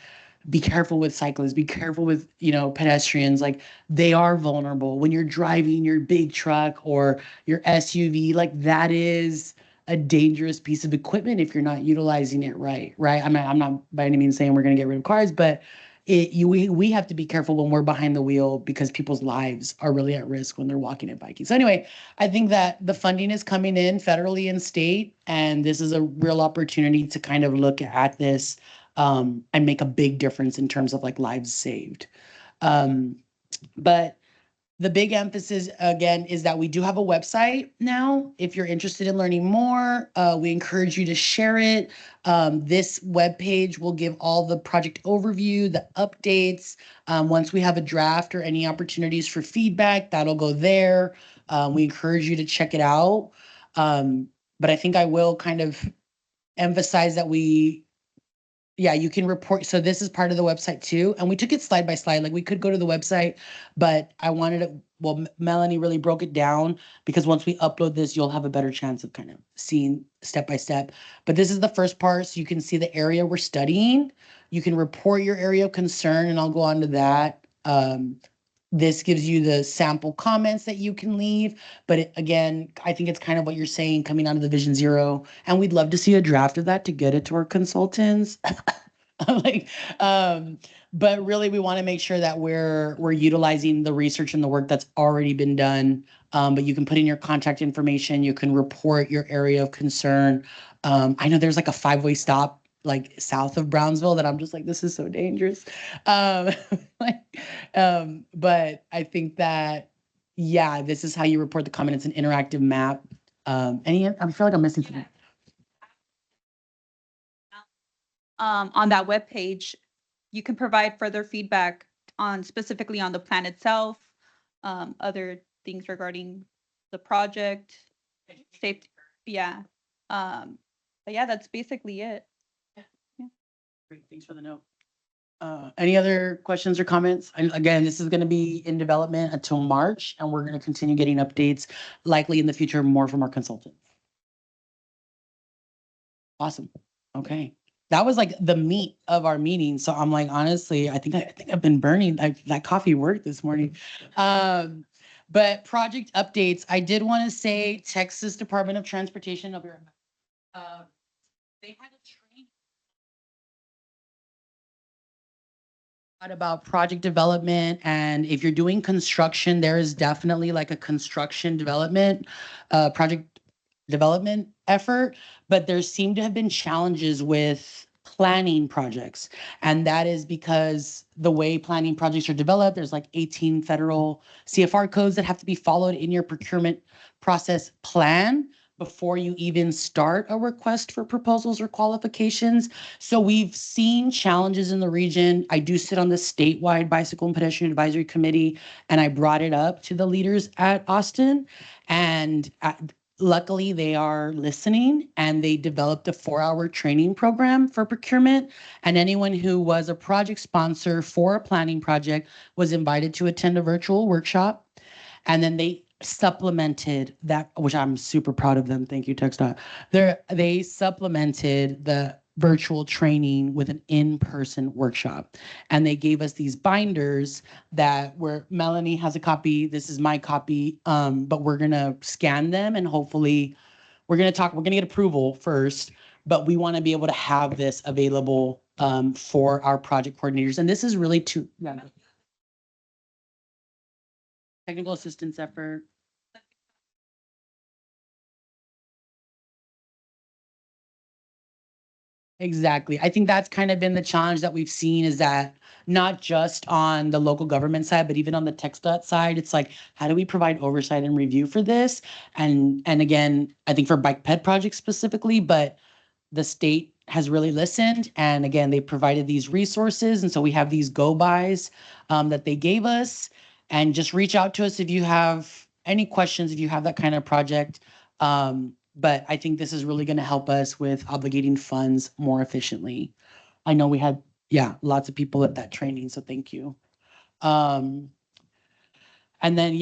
be careful with cyclists, be careful with, pedestrians. Like, they are vulnerable when you're driving your big truck or your SUV. Like, that is a dangerous piece of equipment if you're not utilizing it right. I'm not by any means saying we're going to get rid of cars, but we have to be careful when we're behind the wheel because people's lives are really at risk when they're walking and biking. So anyway, I think that the funding is coming in federally and state, and this is a real opportunity to kind of look at this and make a big difference in terms of like lives saved. But the big emphasis, again, is that we do have a website now. If you're interested in learning more, we encourage you to share it. This webpage will give all the project overview, the updates. Once we have a draft or any opportunities for feedback, that'll go there. We encourage you to check it out. But I think I will kind of emphasize that you can report. So this is part of the website too. And we took it slide by slide. Like, we could go to the website, but I wanted it. Well, Melanie really broke it down because once we upload this, you'll have a better chance of kind of seeing step by step. But this is the first part. So you can see the area we're studying. You can report your area of concern, and I'll go on to that. This gives you the sample comments that you can leave. But again, I think it's kind of what you're saying coming out of the Vision Zero. And we'd love to see a draft of that to get it to our consultants. But really, we want to make sure that we're utilizing the research and the work that's already been done. But you can put in your contact information. You can report your area of concern. I know there's like a 5-way stop like south of Brownsville that I'm just like, this is so dangerous. But I think that, yeah, this is how you report the comment. It's an interactive map. I feel like I'm missing something. On that webpage, you can provide further feedback on specifically on the plan itself, other things regarding the project, safety, yeah. But yeah, that's basically it. Great, thanks for the note. Any other questions or comments? And again, this is going to be in development until March, and we're going to continue getting updates, likely in the future, more from our consultants. Awesome. Okay. That was like the meat of our meeting. So I'm like, honestly, I think I've been burning. That coffee worked this morning. But project updates, I did want to say Texas Department of Transportation, I'll be right back. They had a training about project development, and if you're doing construction, there is definitely like a construction development, project development effort, but there seem to have been challenges with planning projects. And that is because the way planning projects are developed, there's like 18 federal CFR codes that have to be followed in your procurement process plan before you even start a request for proposals or qualifications. So we've seen challenges in the region. I do sit on the statewide Bicycle and Pedestrian Advisory Committee, and I brought it up to the leaders at Austin. And luckily, they are listening, and they developed a 4-hour training program for procurement. And anyone who was a project sponsor for a planning project was invited to attend a virtual workshop. And then they supplemented that, which I'm super proud of them. Thank you, TxDOT. They supplemented the virtual training with an in-person workshop. And they gave us these binders that where Melanie has a copy, this is my copy, but we're gonna scan them and hopefully we're gonna get approval first, but we wanna be able to have this available for our project coordinators. And this is really technical assistance effort. Exactly. I think that's kind of been the challenge that we've seen is that not just on the local government side, but even on the TxDOT side, it's like, how do we provide oversight and review for this? And again, I think for bike ped projects specifically, but the state has really listened. And again, they provided these resources. And so we have these go-bys that they gave us. And just reach out to us if you have any questions, if you have that kind of project. But I think this is really going to help us with obligating funds more efficiently. I know we had, lots of people at that training, so thank you. And then,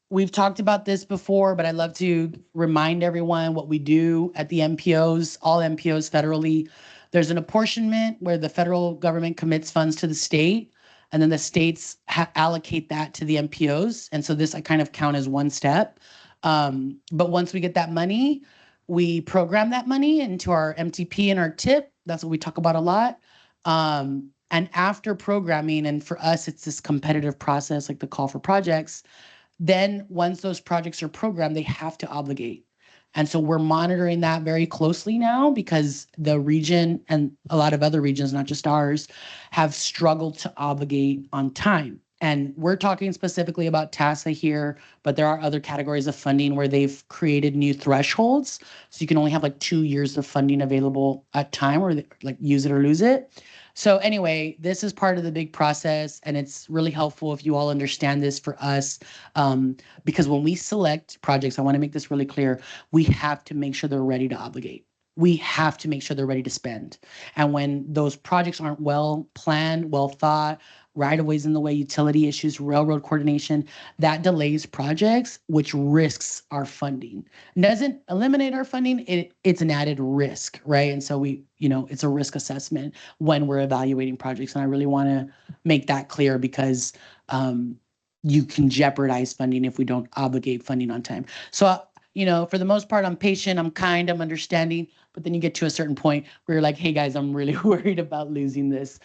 we've talked about this before, but I'd love to remind everyone what we do at the MPOs, all MPOs federally. There's an apportionment where the federal government commits funds to the state, and then the states allocate that to the MPOs. And so this I kind of count as one step. But once we get that money, we program that money into our MTP and our TIP. That's what we talk about a lot. And after programming, and for us, it's this competitive process, like the call for projects. Then once those projects are programmed, they have to obligate. And so we're monitoring that very closely now because the region and a lot of other regions, not just ours, have struggled to obligate on time. And we're talking specifically about TASA here, but there are other categories of funding where they've created new thresholds. So you can only have like 2 years of funding available at time or like use it or lose it. So anyway, this is part of the big process, and it's really helpful if you all understand this for us, because when we select projects, I want to make this really clear, we have to make sure they're ready to obligate. We have to make sure they're ready to spend. And when those projects aren't well planned, well thought, right-of-ways in the way, utility issues, railroad coordination, that delays projects, which risks our funding. It doesn't eliminate our funding, it's an added risk, right? And so it's a risk assessment when we're evaluating projects. And I really want to make that clear because you can jeopardize funding if we don't obligate funding on time. So, for the most part, I'm patient, I'm kind, I'm understanding, but then you get to a certain point where you're like, hey guys, I'm really worried about losing this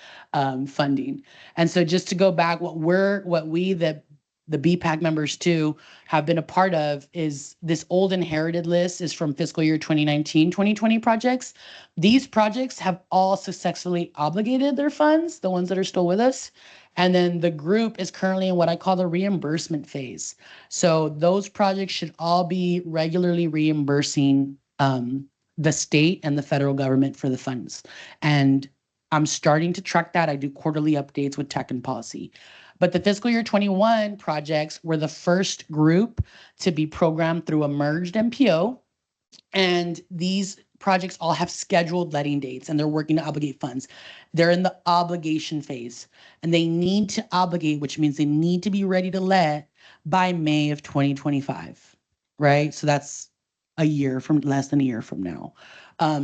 funding. And so just to go back, what we, the BPAC members too, have been a part of is this old inherited list is from fiscal year 2019, 2020 projects. These projects have all successfully obligated their funds, the ones that are still with us. And then the group is currently in what I call the reimbursement phase. So those projects should all be regularly reimbursing the state and the federal government for the funds. And I'm starting to track that. I do quarterly updates with tech and policy. But the fiscal year 21 projects were the first group to be programmed through a merged MPO. And these projects all have scheduled letting dates and they're working to obligate funds. They're in the obligation phase and they need to obligate, which means they need to be ready to let by May of 2025, right? So that's a year from less than a year from now.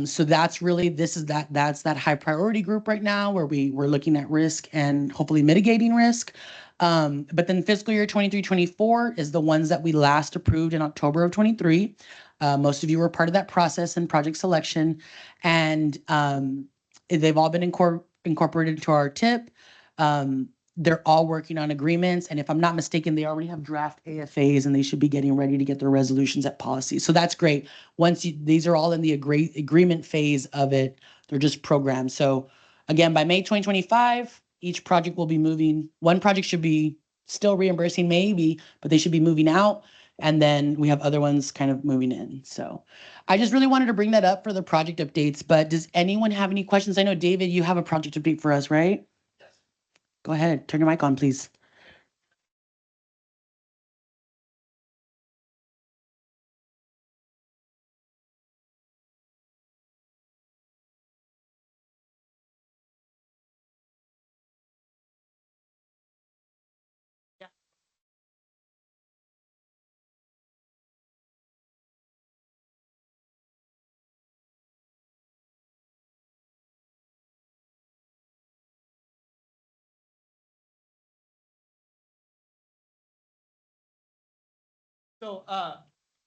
So that's really, that's that high priority group right now where we're looking at risk and hopefully mitigating risk. But then fiscal year 23-24 is the ones that we last approved in October of 23. Most of you were part of that process and project selection, and they've all been incorporated into our tip. They're all working on agreements, and if I'm not mistaken, they already have draft AFAs, and they should be getting ready to get their resolutions at policy. So that's great. These are all in the agreement phase of it, they're just programmed. So again, by May 2025, each project will be moving. One project should be still reimbursing maybe, but they should be moving out. And then we have other ones kind of moving in. So I just really wanted to bring that up for the project updates. But does anyone have any questions? I know, David, you have a project update for us, right? Yes. Go ahead. Turn your mic on, please. So,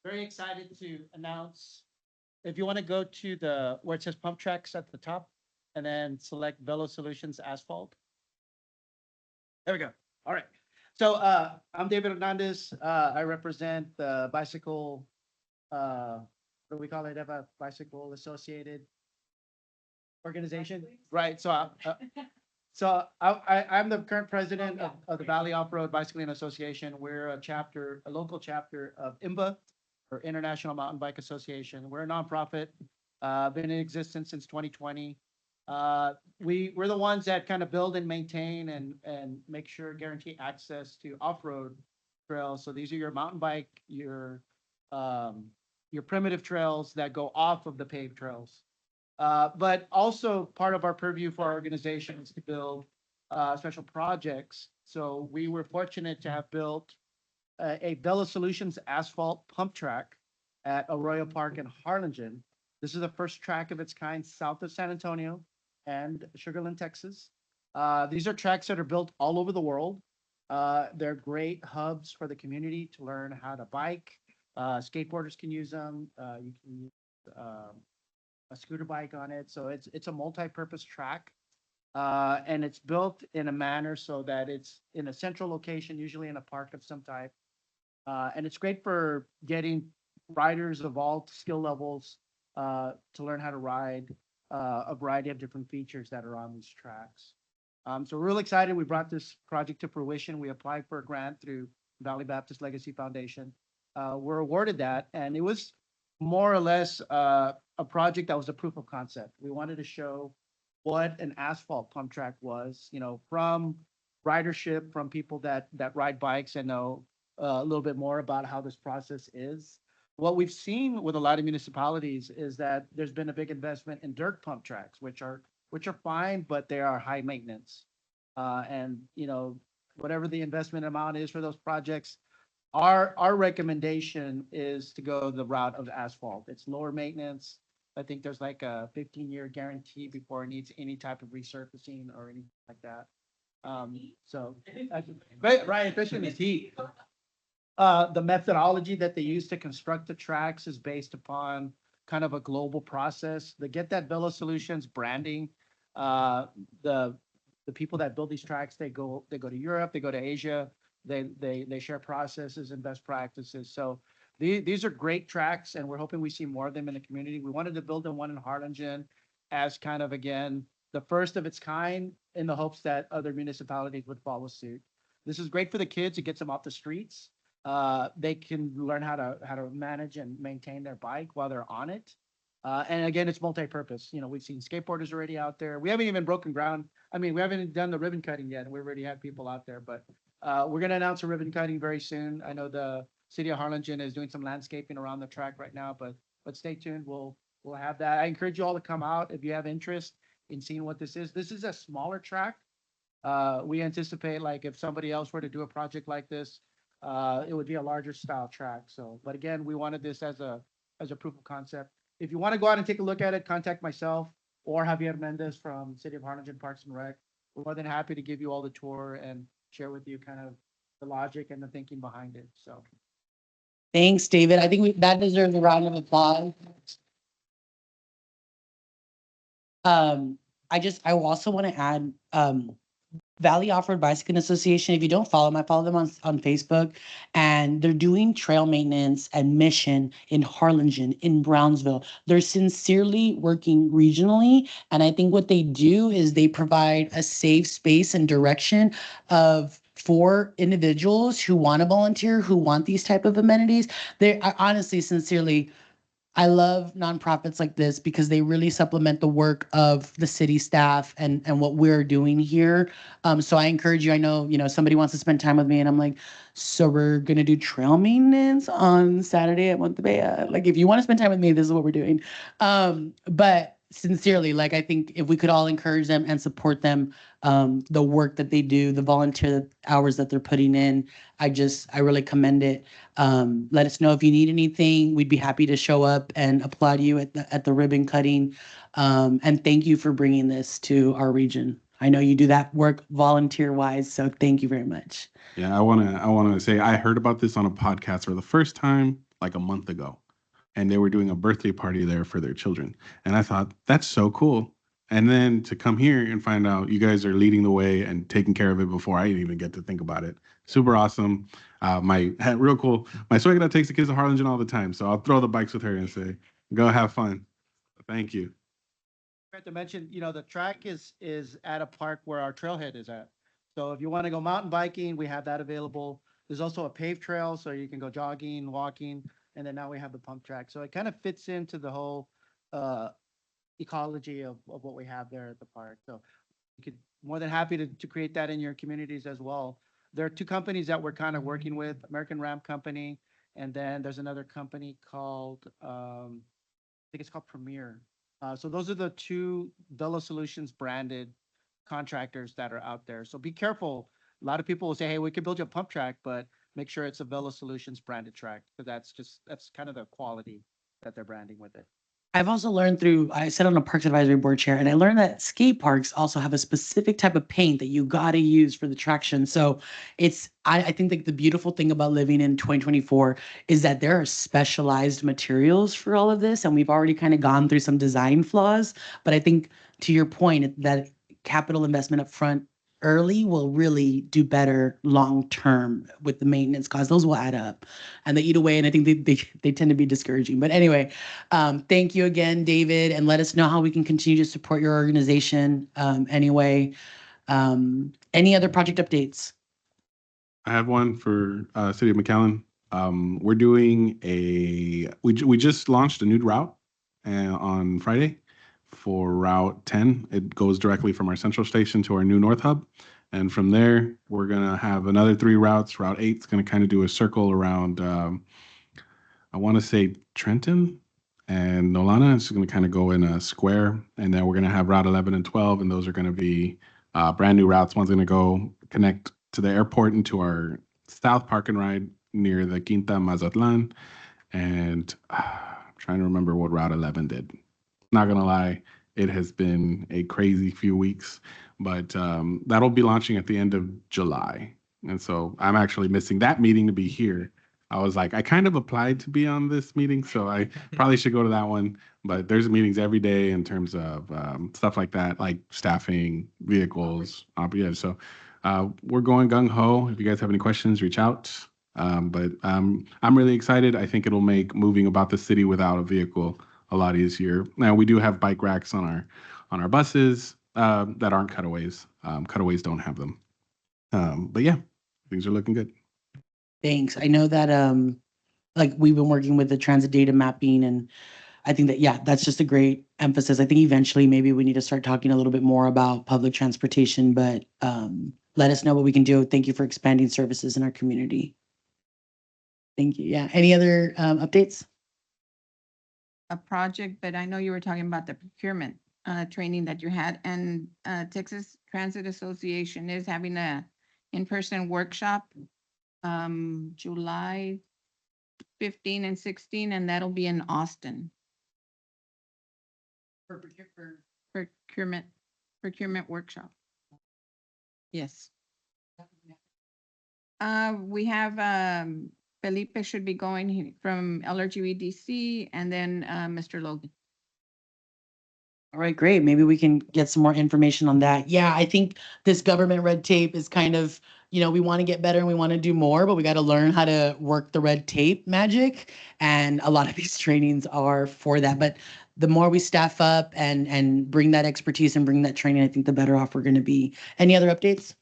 very excited to announce, if you want to go to the, where it says pump tracks at the top, and then select Velo Solutions Asphalt. There we go. All right. So, I'm David Hernandez. I represent the bicycle, what do we call it? Eva Bicycle Associated Organization, right? I'm the current president of the Valley Off-Road Bicycling Association. We're a local chapter of IMBA, or International Mountain Bike Association. We're a nonprofit, been in existence since 2020. We're the ones that kind of build and maintain and make sure guarantee access to off-road trails. So these are your mountain bike, your primitive trails that go off of the paved trails. But also part of our purview for our organization is to build special projects. So we were fortunate to have built a Velo Solutions asphalt pump track at Arroyo Park in Harlingen. This is the first track of its kind south of San Antonio and Sugar Land, Texas. These are tracks that are built all over the world. They're great hubs for the community to learn how to bike. Skateboarders can use them. You can use a scooter bike on it. So it's a multi-purpose track. And it's built in a manner so that it's in a central location, usually in a park of some type. And it's great for getting riders of all skill levels to learn how to ride a variety of different features that are on these tracks. So we're really excited. We brought this project to fruition. We applied for a grant through Valley Baptist Legacy Foundation. We're awarded that, and it was more or less a project that was a proof of concept. We wanted to show what an asphalt pump track was, from ridership, from people that ride bikes and know a little bit more about how this process is. What we've seen with a lot of municipalities is that there's been a big investment in dirt pump tracks, which are fine, but they are high maintenance. And whatever the investment amount is for those projects, our recommendation is to go the route of asphalt. It's lower maintenance. I think there's like a 15-year guarantee before it needs any type of resurfacing or anything like that. Right, especially in this heat. The methodology that they use to construct the tracks is based upon kind of a global process. They get that Velo Solutions branding. The people that build these tracks, they go to Europe, they go to Asia. They share processes and best practices. So these are great tracks, and we're hoping we see more of them in the community. We wanted to build one in Harlingen as kind of, again, the first of its kind, in the hopes that other municipalities would follow suit. This is great for the kids. It gets them off the streets. They can learn how to manage and maintain their bike while they're on it. And again, it's multi-purpose. You know, we've seen skateboarders already out there. We haven't even broken ground. I mean, we haven't done the ribbon cutting yet, and we already had people out there. But we're going to announce a ribbon cutting very soon. I know the city of Harlingen is doing some landscaping around the track right now, but stay tuned. We'll have that. I encourage you all to come out if you have interest in seeing what this is. This is a smaller track. We anticipate, like, if somebody else were to do a project like this, it would be a larger style track. So, but again, we wanted this as a proof of concept. If you want to go out and take a look at it, contact myself or Javier Mendez from City of Harlingen Parks and Rec. We're more than happy to give you all the tour and share with you kind of the logic and the thinking behind it. So Thanks, David. I think that deserves a round of applause. I also want to add, Valley Off-Road Bicycling Association. If you don't follow them, I follow them on Facebook, and they're doing trail maintenance and mission in Harlingen, in Brownsville. They're sincerely working regionally, and I think what they do is they provide a safe space and direction for individuals who want to volunteer, who want these type of amenities. I honestly, sincerely, I love nonprofits like this because they really supplement the work of the city staff and what we're doing here. So I encourage you. I know, somebody wants to spend time with me, and I'm like, so we're gonna do trail maintenance on Saturday at Montebella. Like, if you want to spend time with me, this is what we're doing. But sincerely, like, I think if we could all encourage them and support them, the work that they do, the volunteer hours that they're putting in, I really commend it. Let us know if you need anything. We'd be happy to show up and applaud you at the ribbon cutting. And thank you for bringing this to our region. I know you do that work volunteer wise, so thank you very much. Yeah, I wanna say I heard about this on a podcast for the first time like a month ago, and they were doing a birthday party there for their children, and I thought that's so cool. And then to come here and find out you guys are leading the way and taking care of it before I even get to think about it. Super awesome. Real cool. My suegra takes the kids to Harlingen all the time, so I'll throw the bikes with her and say, "Go have fun." Thank you. I forgot to mention, the track is at a park where our trailhead is at. So if you want to go mountain biking, we have that available. There's also a paved trail, so you can go jogging, walking, and then now we have the pump track. So it kind of fits into the whole ecology of what we have there at the park. So you could more than happy to create that in your communities as well. There are two companies that we're kind of working with, American Ramp Company, and then there's another company called I think it's called Premier. So those are the two Velo Solutions branded contractors that are out there. So be careful. A lot of people will say, "Hey, we can build you a pump track," but make sure it's a Velo Solutions branded track, because that's kind of the quality that they're branding with it. I've also learned I sit on a parks advisory board chair, and I learned that skate parks also have a specific type of paint that you gotta use for the traction. So I think like the beautiful thing about living in 2024 is that there are specialized materials for all of this, and we've already kind of gone through some design flaws. But I think, to your point, that capital investment up front early will really do better long term with the maintenance costs. Those will add up and they eat away. And I think they tend to be discouraging. But anyway, thank you again, David, and let us know how we can continue to support your organization anyway. Any other project updates? I have one for City of McAllen. We're doing we just launched a new route on Friday for Route 10. It goes directly from our central station to our new North Hub. And from there, we're going to have another 3 routes. Route 8 is going to kind of do a circle around, I want to say Trenton and Nolana. It's going to kind of go in a square. And then we're going to have Route 11 and 12. And those are going to be brand new routes. One's going to go connect to the airport and to our south park and ride near the Quinta Mazatlan. And I'm trying to remember what Route 11 did. Not gonna lie, it has been a crazy few weeks, but that'll be launching at the end of July. And so I'm actually missing that meeting to be here. I was like, I kind of applied to be on this meeting, so I probably should go to that one. But there's meetings every day in terms of stuff like that, like staffing, vehicles. Yeah, so we're going gung ho. If you guys have any questions, reach out. But I'm really excited. I think it'll make moving about the city without a vehicle a lot easier. Now we do have bike racks on our buses that aren't cutaways. Cutaways don't have them. But yeah, things are looking good. Thanks. I know that like we've been working with the transit data mapping, and I think that, yeah, that's just a great emphasis. I think eventually maybe we need to start talking a little bit more about public transportation, but let us know what we can do. Thank you for expanding services in our community. Thank you. Yeah. Any other updates? A project, but I know you were talking about the procurement training that you had, and Texas Transit Association is having a in-person workshop July 15 and 16, and that'll be in Austin. Procurement workshop. Yes. We have Felipe should be going from LRGVDC, and then Mr. Logan. All right, great. Maybe we can get some more information on that. Yeah, I think this government red tape is kind of, we want to get better and we want to do more, but we got to learn how to work the red tape magic. And a lot of these trainings are for that. But the more we staff up and bring that expertise and bring that training, I think the better off we're going to be. Any other updates?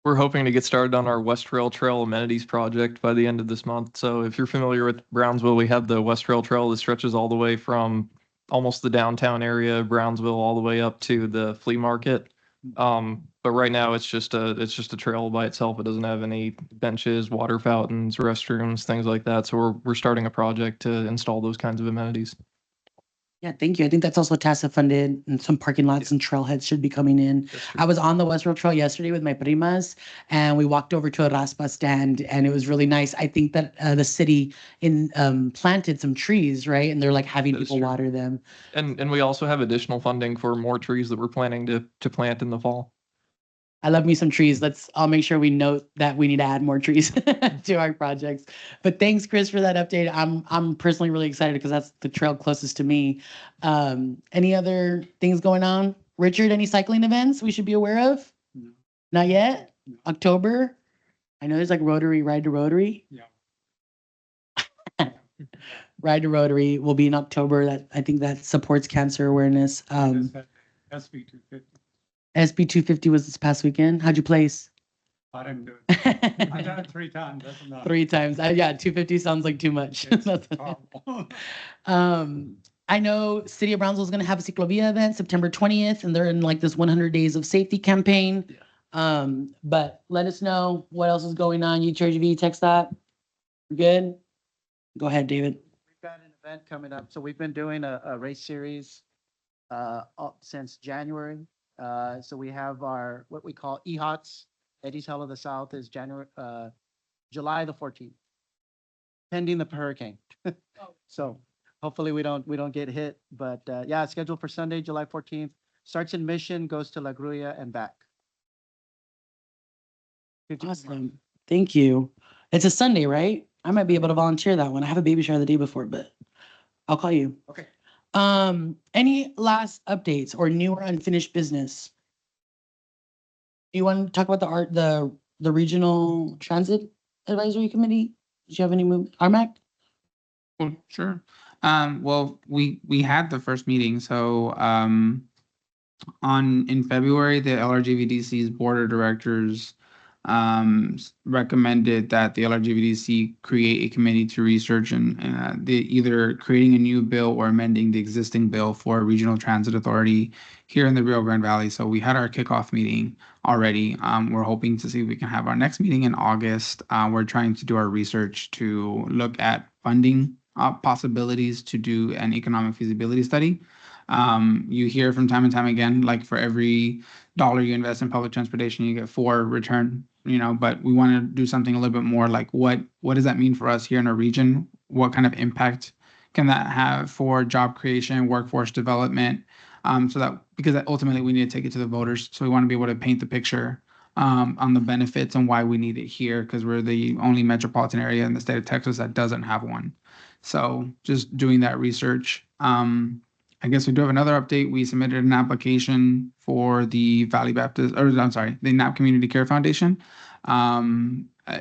We're hoping to get started on our West Rail Trail amenities project by the end of this month. So if you're familiar with Brownsville, we have the West Rail Trail that stretches all the way from almost the downtown area of Brownsville all the way up to the flea market. But right now it's just a trail by itself. It doesn't have any benches, water fountains, restrooms, things like that. So we're starting a project to install those kinds of amenities. Yeah, thank you. I think that's also TASA funded, and some parking lots and trailheads should be coming in. I was on the West Road Trail yesterday with my primas, and we walked over to a raspa stand, and it was really nice. I think that the city planted some trees, right? And they're like having That is people true. water them. And we also have additional funding for more trees that we're planning to plant in the fall. I love me some trees. I'll make sure we note that we need to add more trees to our projects. But thanks, Chris, for that update. I'm personally really excited because that's the trail closest to me. Any other things going on? Richard, any cycling events we should be aware of? No. Not yet? October? I know there's like Rotary, Ride to Rotary. Yeah. Ride to Rotary will be in October. I think that supports cancer awareness. SB 250. SB 250 was this past weekend. How'd you place? I didn't do it. I've done it 3 times. That's enough. 3 times. Yeah, 250 sounds like too much. It's That's- horrible. I know City of Brownsville is going to have a Ciclovia event September 20th, and they're in like this 100 days of safety campaign. But let us know what else is going on. You Church V, text that. Good? Go ahead, David. We've got an event coming up. So we've been doing a race series up since January. So we have our, what we call EHOTS, Eddie's Hell of the South is July the 14th, pending the hurricane. So hopefully we don't get hit, but yeah, it's scheduled for Sunday, July 14th. Starts in Mission, goes to La Gruya and back. 50 Awesome. Thank you. It's a Sunday, right? I might be able to volunteer that one. I have a baby shower the day before, but I'll call you. Okay. Any last updates or new or unfinished business? Do you want to talk about the regional transit advisory committee? Did you have any move? Armac? Well, sure. Well, we had the first meeting, so in February, the LRGVDC's board of directors recommended that the LRGVDC create a committee to research and either creating a new bill or amending the existing bill for a regional transit authority here in the Rio Grande Valley. So we had our kickoff meeting already. We're hoping to see if we can have our next meeting in August. We're trying to do our research to look at funding possibilities to do an economic feasibility study. You hear from time and time again, like for every dollar you invest in public transportation, you get 4 return, but we want to do something a little bit more like what does that mean for us here in our region? What kind of impact can that have for job creation, workforce development? Because ultimately we need to take it to the voters. So we want to be able to paint the picture on the benefits and why we need it here, because we're the only metropolitan area in the state of Texas that doesn't have one. So just doing that research. I guess we do have another update. We submitted an application for the the NAP Community Care Foundation.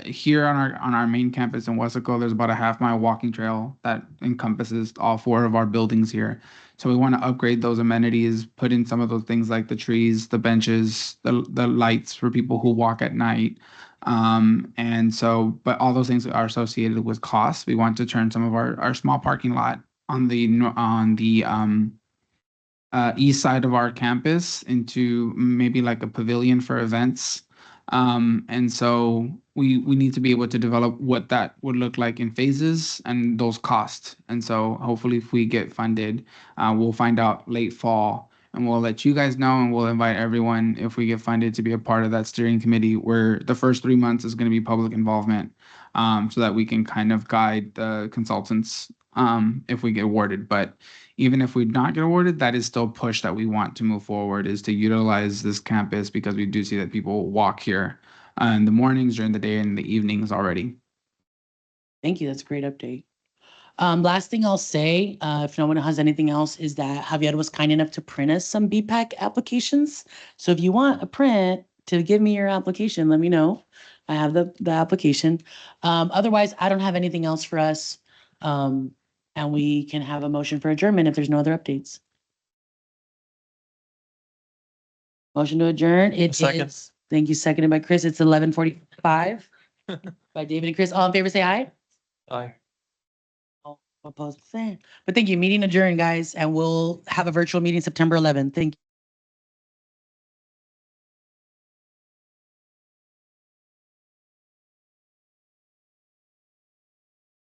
Here on our main campus in Wesco, there's about a half-mile walking trail that encompasses all 4 of our buildings here. So we want to upgrade those amenities, put in some of those things like the trees, the benches, the lights for people who walk at night. But all those things are associated with costs. We want to turn some of our small parking lot on the east side of our campus into maybe like a pavilion for events. And so we need to be able to develop what that would look like in phases and those costs. And so hopefully if we get funded, we'll find out late fall and we'll let you guys know, and we'll invite everyone if we get funded to be a part of that steering committee, where the first 3 months is going to be public involvement, so that we can kind of guide the consultants if we get awarded. But even if we not get awarded, that is still push that we want to move forward, is to utilize this campus, because we do see that people walk here in the mornings, during the day, and the evenings already. Thank you. That's a great update. Last thing I'll say, if no one has anything else, is that Javier was kind enough to print us some BPAC applications. So if you want a print to give me your application, let me know. I have the application. Otherwise, I don't have anything else for us. And we can have a motion for adjournment if there's no other updates. Motion to adjourn. It Second. is. Thank you. Seconded by Chris. It's 11:45 by David and Chris. All in favor, say aye. Aye. All opposed, say. But thank you. Meeting adjourned, guys, and we'll have a virtual meeting September 11th. Thank you.